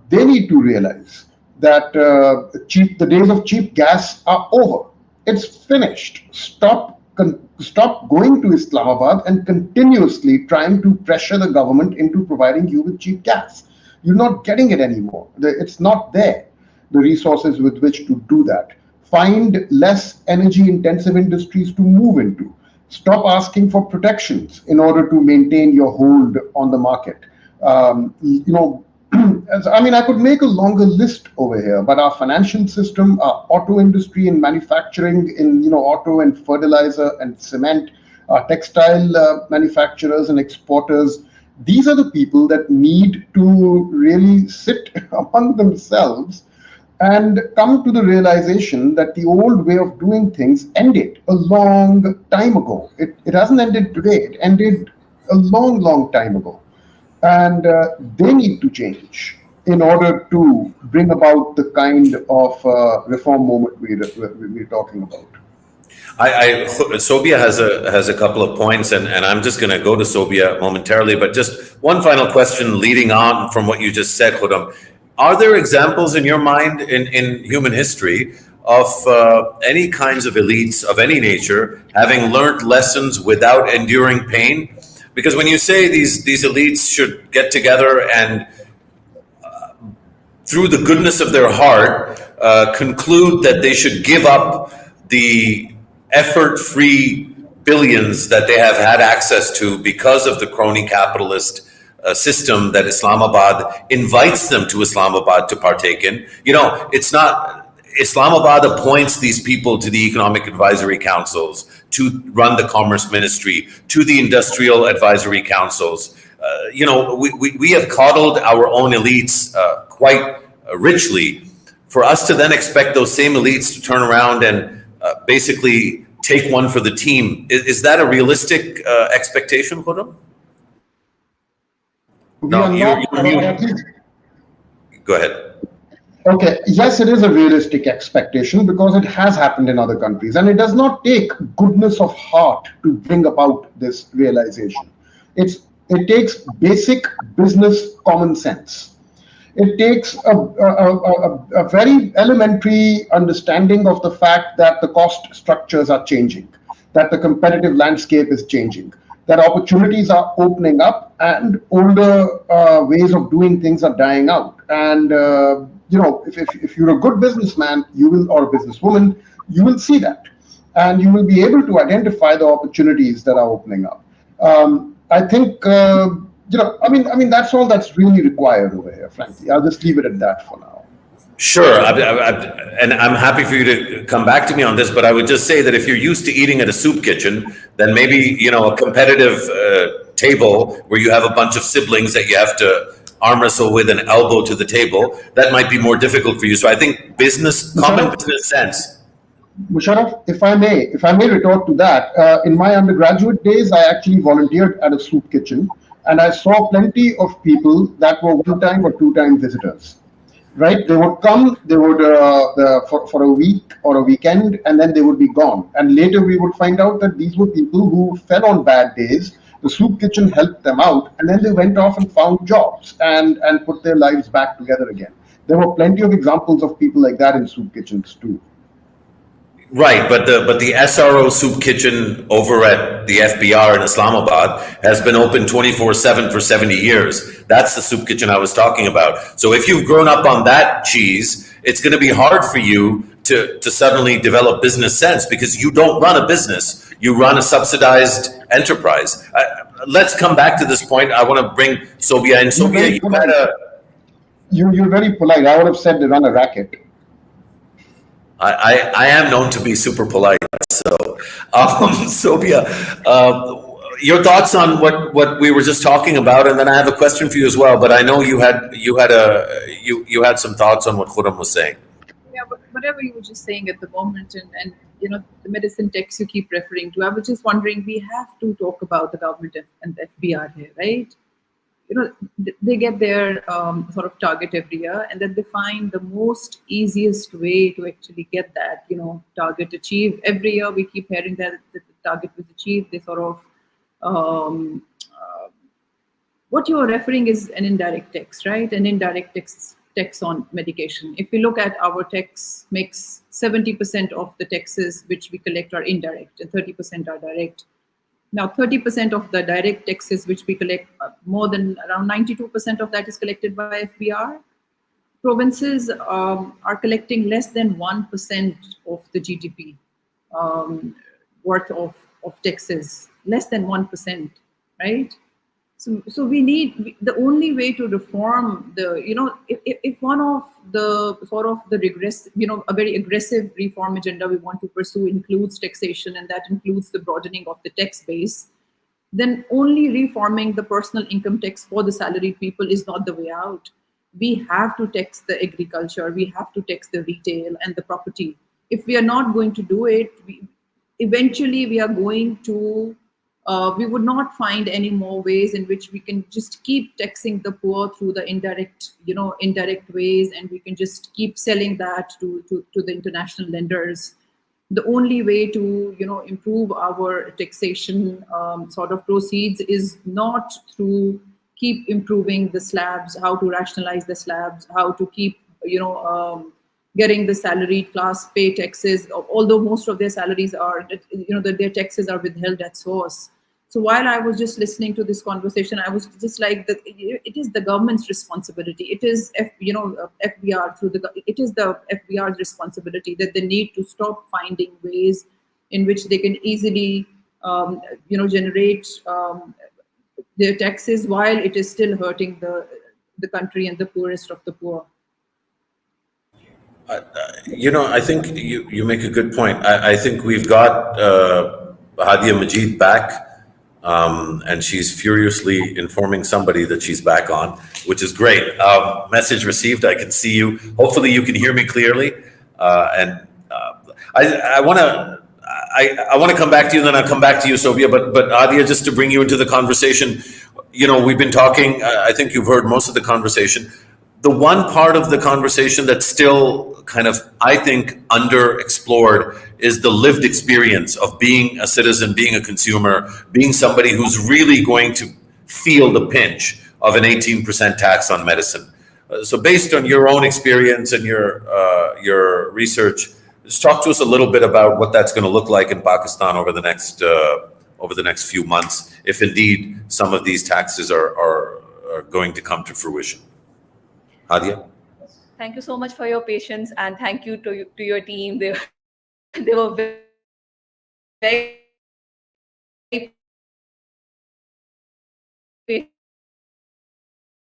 They need to realize that the days of cheap gas are over. It's finished. Stop going to Islamabad and continuously trying to pressure the government into providing you with cheap gas. You're not getting it anymore. It's not there, the resources with which to do that. Find less energy-intensive industries to move into. Stop asking for protections in order to maintain your hold on the market. I could make a longer list over here, but our financial system, our auto industry and manufacturing in auto and fertilizer and cement, our textile manufacturers and exporters, these are the people that need to really sit among themselves and come to the realization that the old way of doing things ended a long time ago. It hasn't ended today. It ended a long, long time ago. And they need to change in order to bring about the kind of reform moment we're talking about. Sobia has a couple of points, and I'm just going to go to Sobia momentarily, but just one final question leading on from what you just said, Khurram. Are there examples in your mind in human history of any kinds of elites of any nature having learned lessons without enduring pain? Because when you say these elites should get together and through the goodness of their heart conclude that they should give up the effort-free billions that they have had access to because of the crony capitalist system that Islamabad invites them to Islamabad to partake in. It's not Islamabad appoints these people to the economic advisory councils, to run the commerce ministry, to the industrial advisory councils. We have coddled our own elites quite richly. For us to then expect those same elites to turn around and basically take one for the team, is that a realistic expectation, Khurram? We are not, Go ahead. Okay, yes, it is a realistic expectation because it has happened in other countries, and it does not take goodness of heart to bring about this realization. It takes basic business common sense. It takes a very elementary understanding of the fact that the cost structures are changing, that the competitive landscape is changing, that opportunities are opening up, and older ways of doing things are dying out. And if you're a good businessman, you will, or a businesswoman, you will see that, and you will be able to identify the opportunities that are opening up. I think that's all that's really required over here. Frankly, I'll just leave it at that for now. Sure, and I'm happy for you to come back to me on this, but I would just say that if you're used to eating at a soup kitchen, then maybe a competitive table where you have a bunch of siblings that you have to arm wrestle with and elbow to the table, that might be more difficult for you. So I think common business sense. Musharraf, if I may retort to that, in my undergraduate days, I actually volunteered at a soup kitchen, and I saw plenty of people that were one-time or two-time visitors. Right? They would come, they would for a week or a weekend, and then they would be gone. And later we would find out that these were people who fell on bad days. The soup kitchen helped them out, and then they went off and found jobs and put their lives back together again. There were plenty of examples of people like that in soup kitchens too. Right, but the SRO soup kitchen over at the FBR in Islamabad has been open 24/7 for 70 years. That's the soup kitchen I was talking about. So if you've grown up on that cheese, it's going to be hard for you to suddenly develop business sense because you don't run a business. You run a subsidized enterprise. Let's come back to this point. I want to bring Sobia in. Sobia, you had You're very polite. I would have said they run a racket. I am known to be super polite. So, Sobia, your thoughts on what we were just talking about, and then I have a question for you as well. But I know you had some thoughts on what Khurram was saying. Yeah, but whatever you were just saying at the moment, and the medicine text you keep referring to, I was just wondering, we have to talk about the government and the FBR here, right? They get their sort of target every year, and then they find the most easiest way to actually get that target achieved. Every year we keep hearing that the target was achieved. They sort of what you are referring is an indirect tax, right? An indirect tax on medication. If we look at our tax mix, 70% of the taxes which we collect are indirect and 30% are direct. Now, 30% of the direct taxes which we collect, more than around 92% of that is collected by FBR. Provinces are collecting less than 1% of the GDP worth of taxes, less than 1%, right? So we need, the only way to reform if one of the sort of the regress, a very aggressive reform agenda we want to pursue includes taxation, and that includes the broadening of the tax base, then only reforming the personal income tax for the salaried people is not the way out. We have to tax the agriculture, we have to tax the retail and the property. If we are not going to do it, eventually we are going to we would not find any more ways in which we can just keep taxing the poor through the indirect ways, and we can just keep selling that to the international lenders. The only way to improve our taxation sort of proceeds is not through keep improving the slabs, how to rationalize the slabs, how to keep getting the salaried class pay taxes, although most of their salaries are their taxes are withheld at source. So while I was just listening to this conversation, I was just like, it is the government's responsibility. It is FBR it is the FBR's responsibility that they need to stop finding ways in which they can easily, generate their taxes while it is still hurting the country and the poorest of the poor. I think you make a good point. I think we've got Hadia Majid back. And she's furiously informing somebody that she's back on, which is great. Message received. I can see you. Hopefully, you can hear me clearly. I want to come back to you, and then I'll come back to you, Sobia. But Hadia, just to bring you into the conversation, we've been talking. I think you've heard most of the conversation. the one part of the conversation that's still kind of, I think, underexplored is the lived experience of being a citizen, being a consumer, being somebody who's really going to feel the pinch of an 18% tax on medicine. So based on your own experience and your research, just talk to us a little bit about what that's going to look like in Pakistan over the next few months, if indeed some of these taxes are going to come to fruition. Hadia? Thank you so much for your patience, and thank you to your team. They were very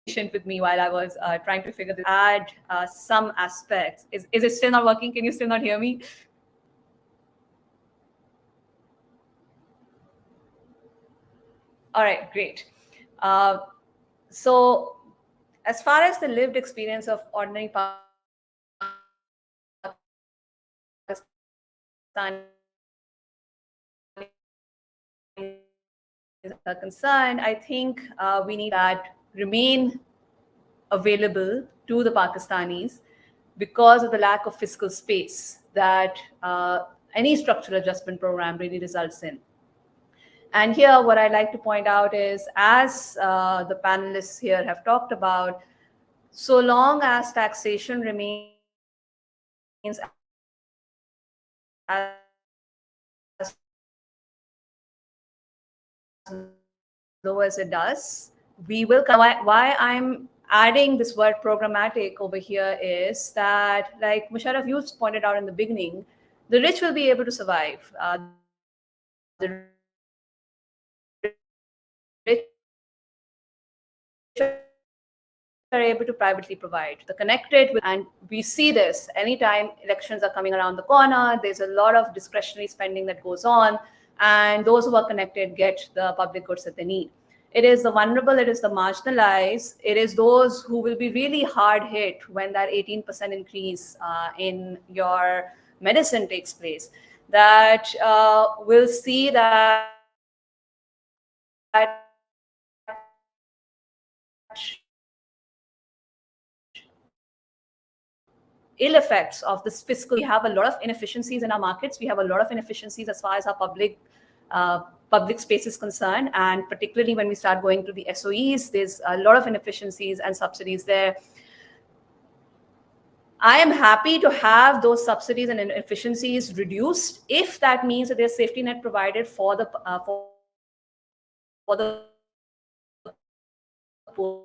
patient with me while I was trying to figure this. Add some aspects. Is it still not working? Can you still not hear me? All right, great. So as far as the lived experience of ordinary Pakistanis are concerned, I think we need that remain available to the Pakistanis because of the lack of fiscal space that any structural adjustment program really results in. And here, what I'd like to point out is, as the panelists here have talked about, so long as taxation remains as low as it does, we will come. Why I'm adding this word programmatic over here is that, like Musharraf, you pointed out in the beginning, the rich will be able to survive. The rich are able to privately provide. The connected, and we see this anytime elections are coming around the corner, there's a lot of discretionary spending that goes on, and those who are connected get the public goods that they need. It is the vulnerable, it is the marginalized, it is those who will be really hard hit when that 18% increase in your medicine takes place, that will see that ill effects of this fiscal. We have a lot of inefficiencies in our markets. We have a lot of inefficiencies as far as our public space is concerned, and particularly when we start going to the SOEs, there's a lot of inefficiencies and subsidies there. I am happy to have those subsidies and inefficiencies reduced if that means that there's safety net provided for the poor.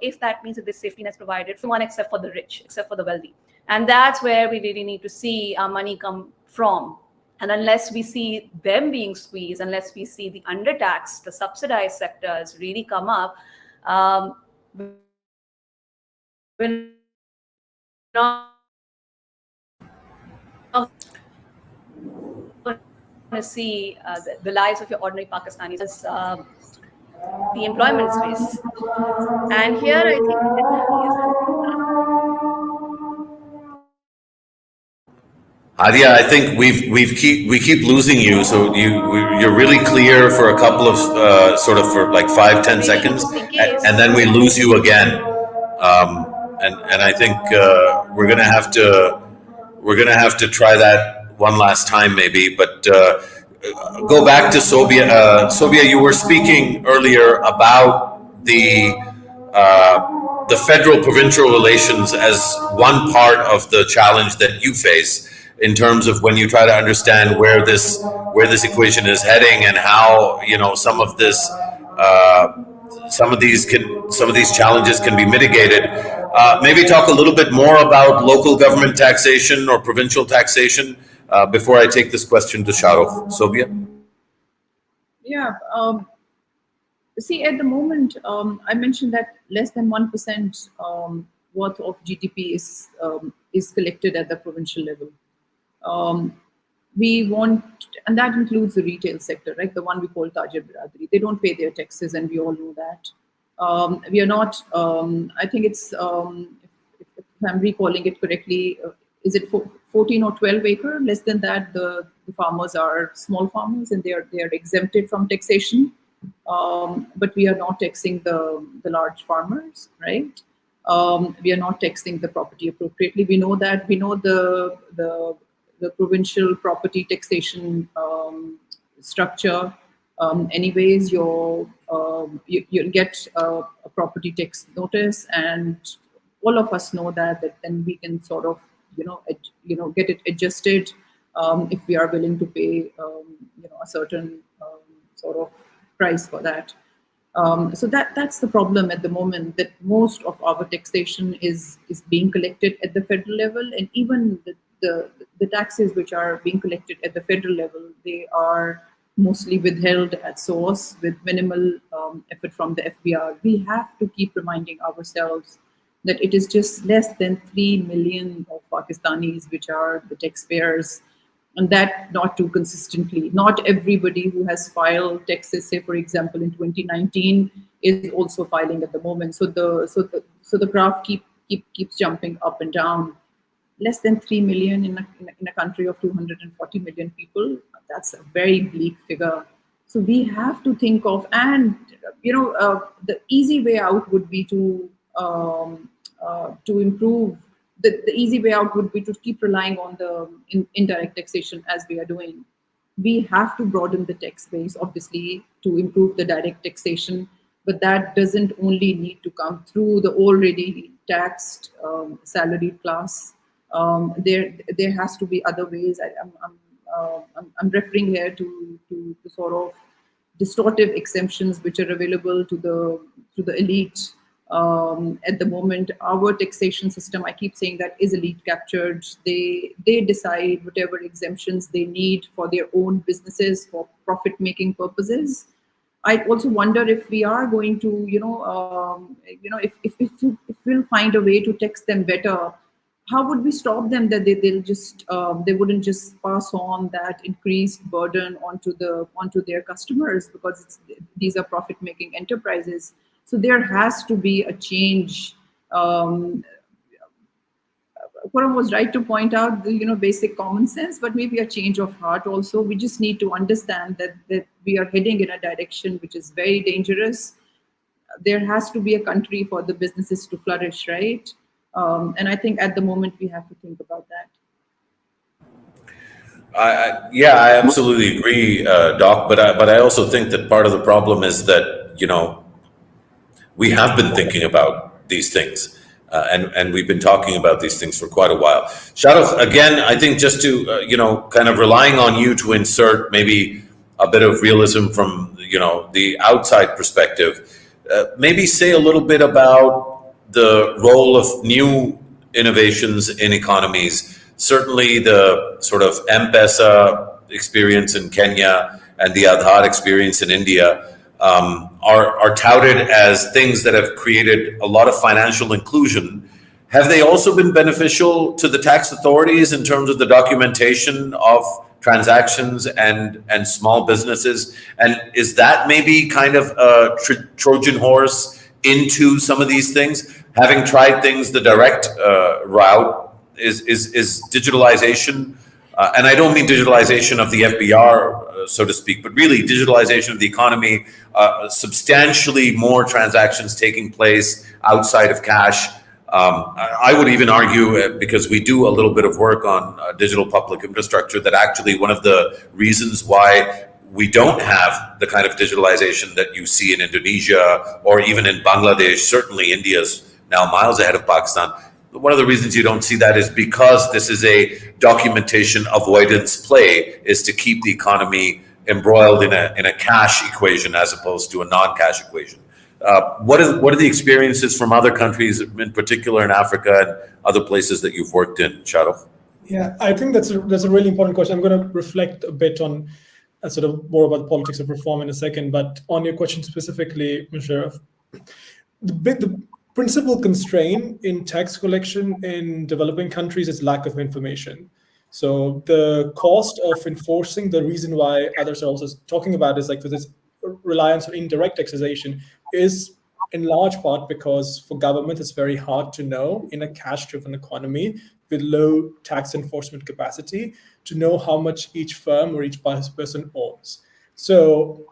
If that means that this safety net is provided for one except for the rich, except for the wealthy. And that's where we really need to see our money come from. And unless we see them being squeezed, unless we see the undertaxed, the subsidized sectors really come up, we're not going to see the lives of your ordinary Pakistanis as the employment space. And here I think Hadia, I think we keep losing you. So you're really clear for a couple of for like 5-10 seconds, and then we lose you again. And I think we're gonna have to try that one last time maybe. But go back to Sobia. Sobia, you were speaking earlier about the federal-provincial relations as one part of the challenge that you face in terms of when you try to understand where this equation is heading and how some of these challenges can be mitigated. Maybe talk a little bit more about local government taxation or provincial taxation before I take this question to Shahrukh. Sobia? Yeah. See, at the moment, I mentioned that less than 1% worth of GDP is collected at the provincial level. We want, and that includes the retail sector, right? The one we call Tajir Biradari. They don't pay their taxes, and we all know that. We are not. I think it's, if I'm recalling it correctly, is it 14 or 12 acre? Less than that, the farmers are small farmers, and they are exempted from taxation. but we are not taxing the large farmers, right? We are not taxing the property appropriately. We know that. We know the provincial property taxation structure. Anyways, you'll get a property tax notice, and all of us know that then we can sort of get it adjusted if we are willing to pay a certain sort of price for that. So that's the problem at the moment, that most of our taxation is being collected at the federal level, and even the taxes which are being collected at the federal level, they are mostly withheld at source with minimal effort from the FBR. We have to keep reminding ourselves that it is just less than 3 million of Pakistanis which are the taxpayers, and that not too consistently. Not everybody who has filed taxes, say for example in 2019, is also filing at the moment. So the graph keeps jumping up and down. Less than 3 million in a country of 240 million people. That's a very bleak figure. So we have to think of, and the easy way out would be to improve. The easy way out would be to keep relying on the indirect taxation as we are doing. We have to broaden the tax base, obviously, to improve the direct taxation, but that doesn't only need to come through the already taxed salaried class. There has to be other ways. I'm referring here to sort of distortive exemptions which are available to the elite. At the moment, our taxation system, I keep saying that, is elite captured. They decide whatever exemptions they need for their own businesses for profit-making purposes. I also wonder if we are going to, if we'll find a way to tax them better. How would we stop them that they wouldn't just pass on that increased burden onto their customers, because these are profit-making enterprises. So there has to be a change. Khurram was right to point out the basic common sense, but maybe a change of heart also. We just need to understand that we are heading in a direction which is very dangerous. There has to be a country for the businesses to flourish, right? And I think at the moment we have to think about that. I absolutely agree, Doc. But I also think that part of the problem is that we have been thinking about these things, and we've been talking about these things for quite a while. Shahrukh, again, I think just to kind of relying on you to insert maybe a bit of realism from the outside perspective. Maybe say a little bit about the role of new innovations in economies. Certainly the sort of M-Pesa experience in Kenya and the Aadhaar experience in India are touted as things that have created a lot of financial inclusion. Have they also been beneficial to the tax authorities in terms of the documentation of transactions and small businesses? And is that maybe kind of a Trojan horse into some of these things? Having tried things the direct route, is digitalization, and I don't mean digitalization of the FBR, so to speak, but really digitalization of the economy, substantially more transactions taking place outside of cash. I would even argue, because we do a little bit of work on digital public infrastructure, that actually one of the reasons why we don't have the kind of digitalization that you see in Indonesia or even in Bangladesh, certainly India's now miles ahead of Pakistan. One of the reasons you don't see that is because this is a documentation avoidance play, is to keep the economy embroiled in a cash equation as opposed to a non-cash equation. What are the experiences from other countries, in particular in Africa and other places that you've worked in, Shahrukh? Yeah, I think that's a really important question. I'm going to reflect a bit on sort of more about the politics of reform in a second, but on your question specifically, Musharraf, the principal constraint in tax collection in developing countries is lack of information. So the cost of enforcing, the reason why others are also talking about is like this reliance on indirect taxation is in large part because for government it's very hard to know in a cash-driven economy with low tax enforcement capacity to know how much each firm or each person owns. So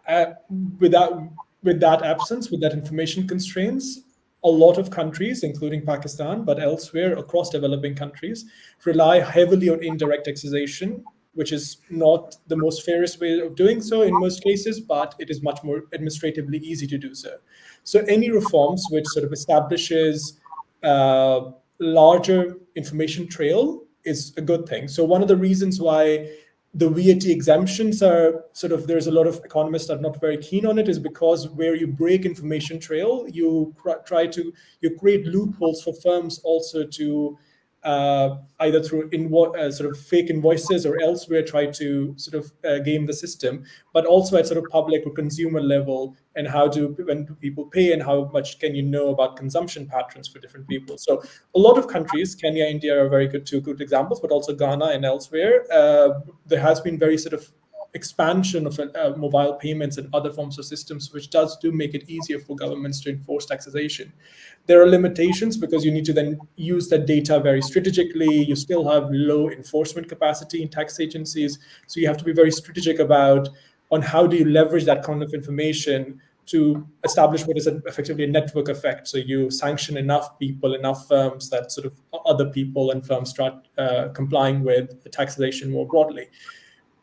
with that absence, with that information constraints, a lot of countries, including Pakistan, but elsewhere across developing countries, rely heavily on indirect taxation, which is not the most fairest way of doing so in most cases, but it is much more administratively easy to do so. So any reforms which sort of establishes larger information trail is a good thing. So one of the reasons why the VAT exemptions are sort of, there's a lot of economists that are not very keen on it, is because where you break information trail, you create loopholes for firms also to either through sort of fake invoices or elsewhere try to sort of game the system, but also at sort of public or consumer level, and when do people pay and how much can you know about consumption patterns for different people. So a lot of countries, Kenya, India are very two good examples, but also Ghana and elsewhere, there has been very sort of expansion of mobile payments and other forms of systems, which do make it easier for governments to enforce taxation. There are limitations because you need to then use that data very strategically. You still have low enforcement capacity in tax agencies. So you have to be very strategic about on how do you leverage that kind of information to establish what is effectively a network effect. So you sanction enough people, enough firms that sort of other people and firms start complying with the taxation more broadly.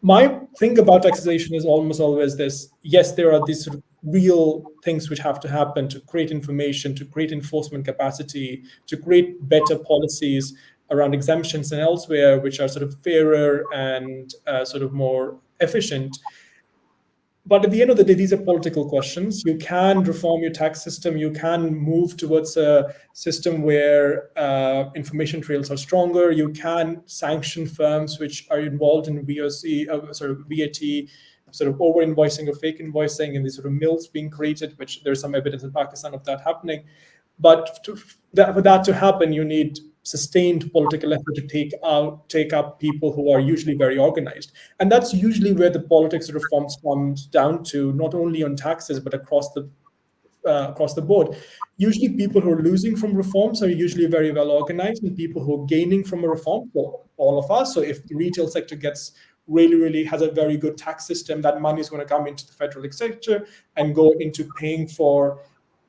My thing about taxation is almost always this: yes, there are these sort of real things which have to happen to create information, to create enforcement capacity, to create better policies around exemptions and elsewhere, which are sort of fairer and sort of more efficient. But at the end of the day, these are political questions. You can reform your tax system. You can move towards a system where information trails are stronger. You can sanction firms which are involved in VOC, sort of VAT, sort of over invoicing or fake invoicing, and these sort of mills being created, which there's some evidence in Pakistan of that happening. But for that to happen, you need sustained political effort to take up people who are usually very organized. And that's usually where the politics of reforms comes down to, not only on taxes, but across the board. Usually people who are losing from reforms are usually very well organized, and people who are gaining from a reform, well, all of us. So if the retail sector gets really has a very good tax system, that money is going to come into the federal sector and go into paying for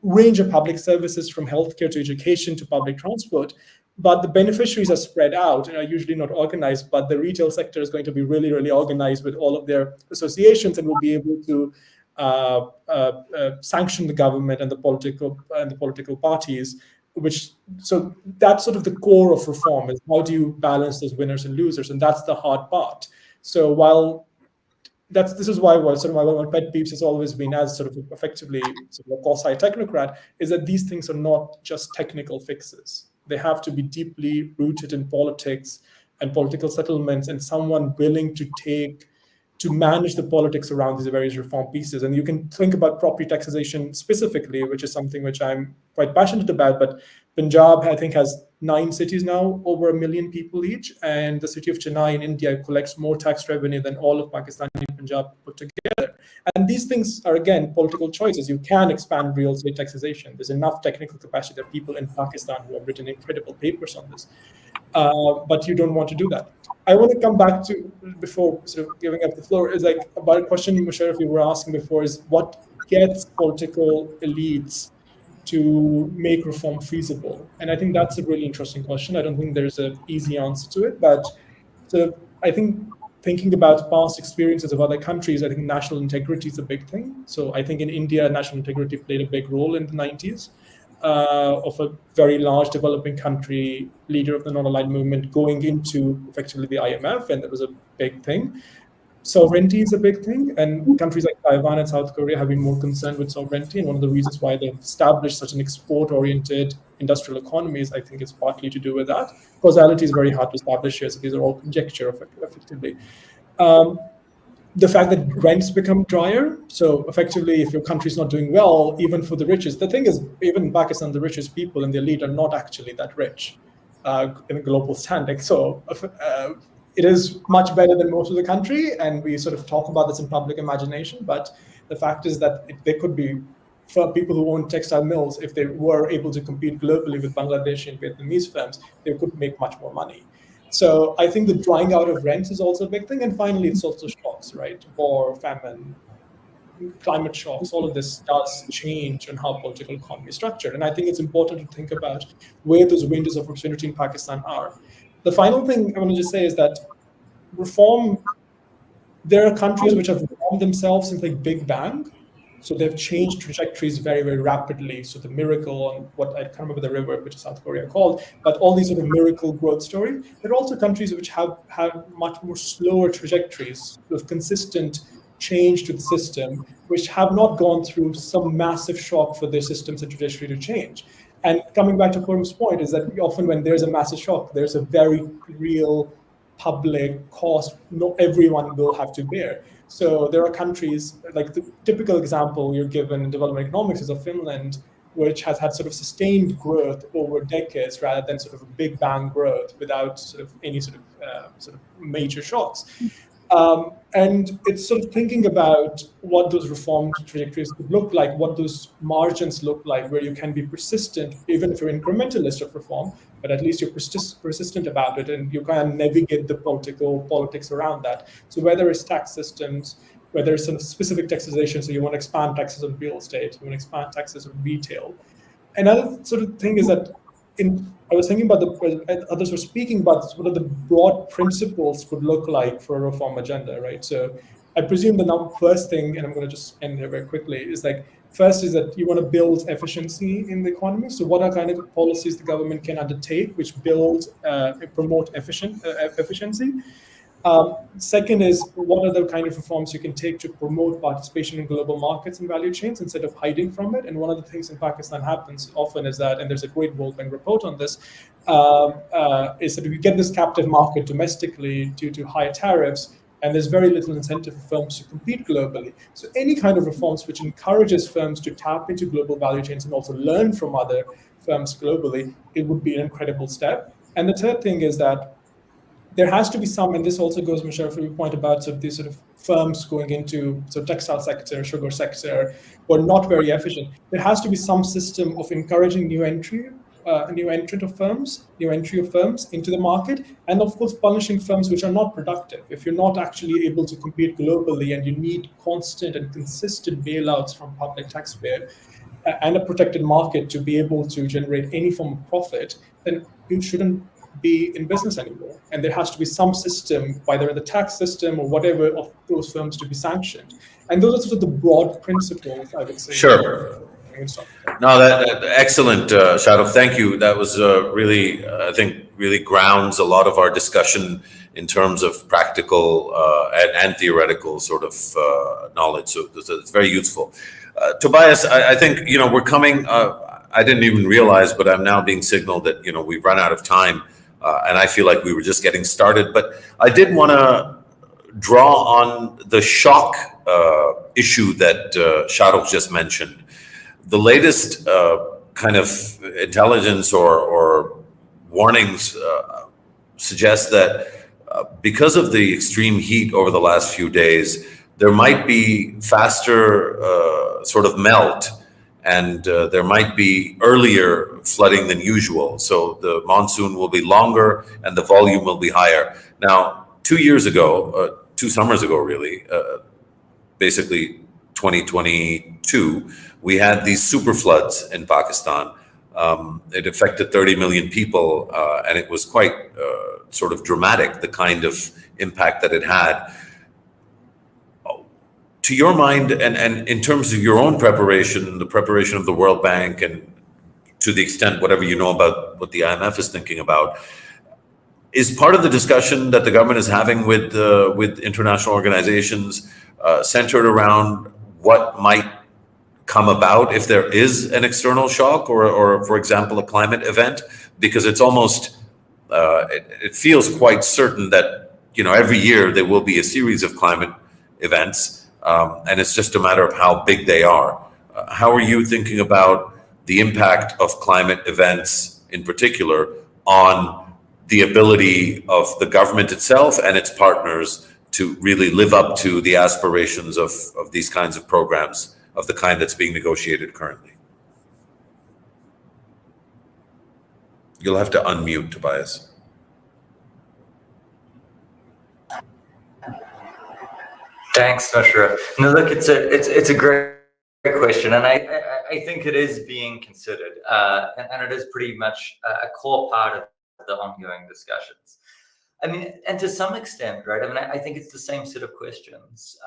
range of public services, from healthcare to education to public transport. But the beneficiaries are spread out and are usually not organized. But the retail sector is going to be really organized with all of their associations, and will be able to sanction the government and the political parties. So that's sort of the core of reform: is how do you balance those winners and losers, and that's the hard part. So while this is why one of my pet peeves has always been, as sort of effectively sort of a quasi-technocrat, is that these things are not just technical fixes. They have to be deeply rooted in politics and political settlements, and someone willing to manage the politics around these various reform pieces. And you can think about property taxation specifically, which is something which I'm quite passionate about. But Punjab, I think, has 9 cities now, over 1 million people each. And the city of Chennai in India collects more tax revenue than all of Pakistani Punjab put together. And these things are, again, political choices. You can expand real estate taxation. There's enough technical capacity. There are people in Pakistan who have written incredible papers on this. But you don't want to do that. I want to come back to, before sort of giving up the floor, is like about a question, Musharraf, you were asking before, is what gets political elites to make reform feasible? And I think that's a really interesting question. I don't think there's an easy answer to it, but so I think thinking about past experiences of other countries, I think national integrity is a big thing. So I think in India, national integrity played a big role in the 90s. Of a very large developing country, leader of the non-aligned movement, going into effectively the IMF, and that was a big thing. Sovereignty is a big thing, and countries like Taiwan and South Korea have been more concerned with sovereignty, and one of the reasons why they've established such an export-oriented industrial economies, I think, is partly to do with that. Causality is very hard to establish here, so these are all conjecture, effectively. The fact that rents become drier. So effectively, if your country is not doing well, even for the richest, the thing is, even in Pakistan, the richest people in the elite are not actually that rich in a global standing. So it is much better than most of the country. And we sort of talk about this in public imagination. But the fact is that there could be, for people who own textile mills, if they were able to compete globally with Bangladeshi and Vietnamese firms, they could make much more money. So I think the drying out of rents is also a big thing. And finally, it's also shocks, right? War, famine, climate shocks, all of this does change on how political economy is structured. And I think it's important to think about where those windows of opportunity in Pakistan are. The final thing I want to just say is that reform, there are countries which have reformed themselves since like Big Bang. So they've changed trajectories very, very rapidly. So the miracle on what I can't remember the river, which is South Korea called, but all these sort of miracle growth story. There are also countries which have much more slower trajectories of consistent change to the system, which have not gone through some massive shock for their systems and trajectory to change. And coming back to Khurram's point is that often when there's a massive shock, there's a very real public cost not everyone will have to bear. So there are countries, like the typical example you're given in development economics is of Finland, which has had sort of sustained growth over decades rather than sort of a big bang growth without sort of any sort of major shocks. And it's sort of thinking about what those reformed trajectories could look like, what those margins look like, where you can be persistent, even if you're incrementalist of reform, but at least you're persistent about it and you can navigate the politics around that. So whether it's tax systems, whether it's some specific taxation, so you want to expand taxes on real estate, you want to expand taxes on retail. Another sort of thing is that I was thinking about others were speaking about what are the broad principles could look like for a reform agenda, right? So I presume the first thing, and I'm going to just end here very quickly, is like, first is that you want to build efficiency in the economy. So what are kind of policies the government can undertake which promote efficiency? Second is, what are the kind of reforms you can take to promote participation in global markets and value chains instead of hiding from it? And one of the things in Pakistan happens often is that, and there's a great World Bank report on this, is that we get this captive market domestically due to high tariffs, and there's very little incentive for firms to compete globally. So any kind of reforms which encourages firms to tap into global value chains and also learn from other firms globally, it would be an incredible step. And the third thing is that there has to be some, and this also goes, Michelle, for your point about sort of these sort of firms going into the textile sector, sugar sector, who are not very efficient. There has to be some system of encouraging new entry of firms into the market, and of course punishing firms which are not productive. If you're not actually able to compete globally and you need constant and consistent bailouts from public taxpayer and a protected market to be able to generate any form of profit, then you shouldn't be in business anymore. And there has to be some system, whether the tax system or whatever, of those firms to be sanctioned. And those are sort of the broad principles, I would say. Sure. No, that excellent, Shadov. Thank you. That was really, I think, really grounds a lot of our discussion in terms of practical and theoretical sort of knowledge. So it's very useful. Tobias, I think, we're coming. I didn't even realize, but I'm now being signaled that, we've run out of time. And I feel like we were just getting started. But I did want to draw on the shock issue that Shadov just mentioned. The latest kind of intelligence or warnings suggest that because of the extreme heat over the last few days, there might be faster sort of melt, and there might be earlier flooding than usual. So the monsoon will be longer and the volume will be higher. Now, 2 summers ago, really, basically 2022, we had these super floods in Pakistan. It affected 30 million people, and it was quite sort of dramatic, the kind of impact that it had. To your mind, and in terms of your own preparation, the preparation of the World Bank, and to the extent whatever you know about what the IMF is thinking about, is part of the discussion that the government is having with international organizations centered around what might come about if there is an external shock or for example, a climate event? Because it's almost, it feels quite certain that, every year there will be a series of climate events. And it's just a matter of how big they are. How are you thinking about the impact of climate events in particular on the ability of the government itself and its partners to really live up to the aspirations of these kinds of programs, of the kind that's being negotiated currently? You'll have to unmute, Tobias. Thanks, Mashra. No, look, it's a great question, and I think it is being considered, and it is pretty much a core part of the ongoing discussions. I mean, and to some extent, right? I mean, I think it's the same set of questions.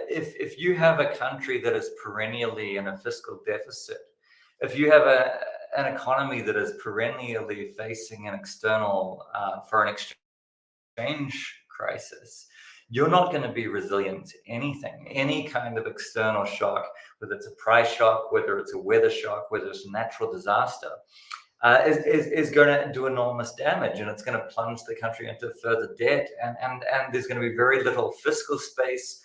If you have a country that is perennially in a fiscal deficit, if you have an economy that is perennially facing an external foreign exchange crisis, you're not going to be resilient to anything. Any kind of external shock, whether it's a price shock, whether it's a weather shock, whether it's a natural disaster, is going to do enormous damage, and it's going to plunge the country into further debt, and there's going to be very little fiscal space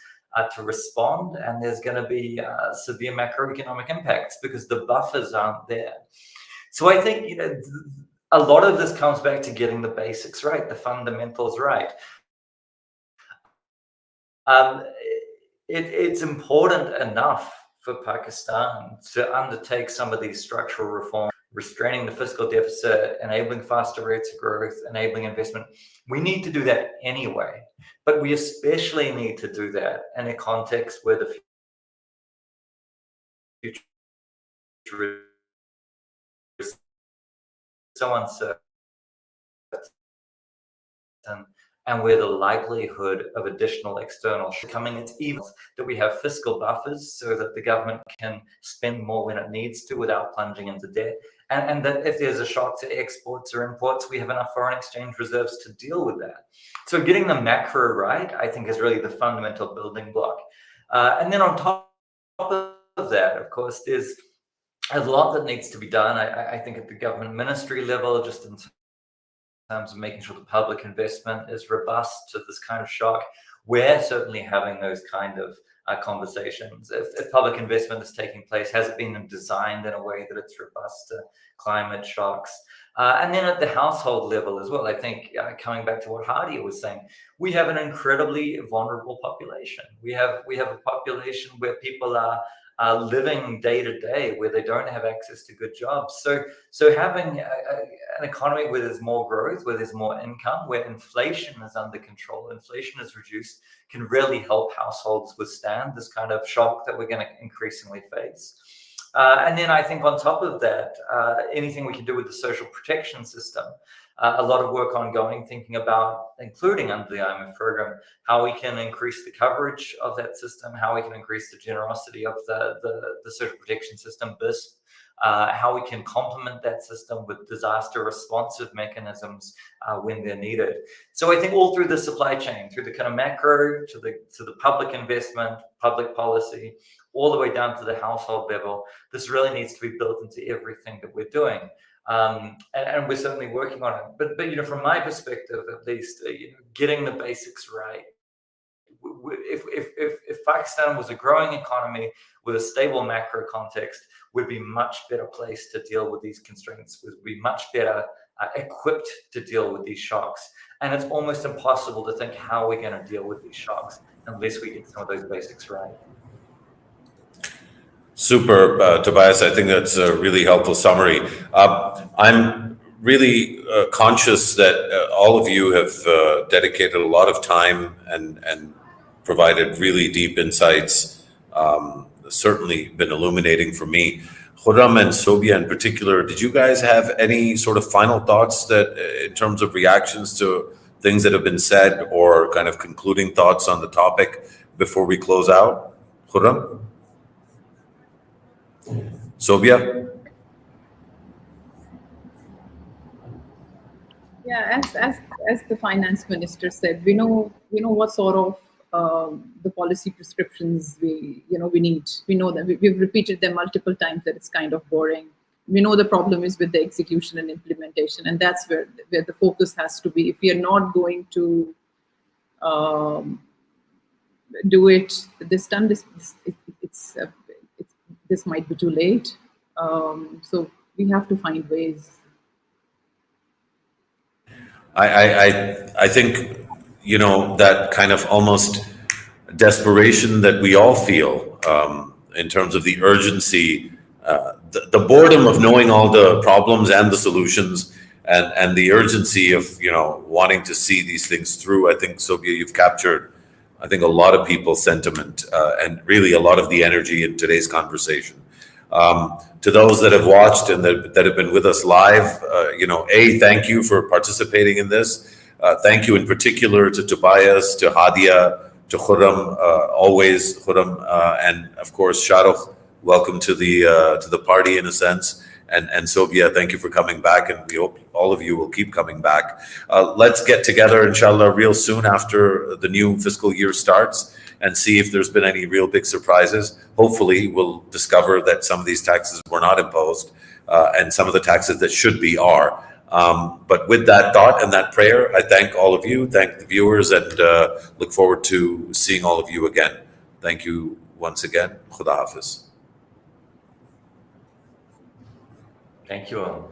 to respond, and there's going to be severe macroeconomic impacts because the buffers aren't there. So I think, you know, a lot of this comes back to getting the basics right, the fundamentals right. It's important enough for Pakistan to undertake some of these structural reforms, restraining the fiscal deficit, enabling faster rates of growth, enabling investment. We need to do that anyway, but we especially need to do that in a context where the future is so uncertain, and where the likelihood of additional external coming, it's even that we have fiscal buffers so that the government can spend more when it needs to without plunging into debt. And that if there's a shock to exports or imports, we have enough foreign exchange reserves to deal with that. So getting the macro right, I think, is really the fundamental building block. And then on top of that, of course, there's a lot that needs to be done, I think, at the government ministry level, just in terms of making sure the public investment is robust to this kind of shock. We're certainly having those kind of conversations. If public investment is taking place, has it been designed in a way that it's robust to climate shocks? And then at the household level as well, I think, coming back to what Hadi was saying, we have an incredibly vulnerable population. We have a population where people are living day to day, where they don't have access to good jobs. So having an economy where there's more growth, where there's more income, where inflation is under control, inflation is reduced, can really help households withstand this kind of shock that we're going to increasingly face. And then I think on top of that, anything we can do with the social protection system, a lot of work ongoing, thinking about, including under the IMF program, how we can increase the coverage of that system, how we can increase the generosity of the social protection system, BISP, how we can complement that system with disaster responsive mechanisms when they're needed. So I think all through the supply chain, through the kind of macro to the public investment, public policy, all the way down to the household level, this really needs to be built into everything that we're doing. And we're certainly working on it. But you know, from my perspective, at least, you know, getting the basics right. If Pakistan was a growing economy with a stable macro context, would be much better placed to deal with these constraints, would be much better equipped to deal with these shocks. And it's almost impossible to think how we're going to deal with these shocks unless we get some of those basics right. Super, Tobias. I think that's a really helpful summary. I'm really conscious that all of you have dedicated a lot of time and provided really deep insights. Certainly been illuminating for me. Khurram and Sobia in particular, did you guys have any sort of final thoughts that, in terms of reactions to things that have been said, or kind of concluding thoughts on the topic before we close out? Khurram? Sobia? Yeah, as the finance minister said, we know what sort of the policy prescriptions we need. We know that we've repeated them multiple times that it's kind of boring. We know the problem is with the execution and implementation, and that's where the focus has to be. If we are not going to do it this time, this might be too late. So we have to find ways. I think, you know, that kind of almost desperation that we all feel in terms of the urgency, the boredom of knowing all the problems and the solutions, and the urgency of, you know, wanting to see these things through. I think, Sobia, you've captured I think a lot of people's sentiment and really a lot of the energy in today's conversation. To those that have watched and that have been with us live, thank you for participating in this. Thank you in particular to Tobias, to Hadia, to Khurram, always Khurram, and of course Shahrukh. Welcome to the party in a sense. And Sobia, thank you for coming back, and we hope all of you will keep coming back. Let's get together, inshallah, real soon after the new fiscal year starts and see if there's been any real big surprises. Hopefully, we'll discover that some of these taxes were not imposed and some of the taxes that should be are. But with that thought and that prayer, I thank all of you, thank the viewers, and look forward to seeing all of you again. Thank you once again. Khuda Hafiz. Thank you all.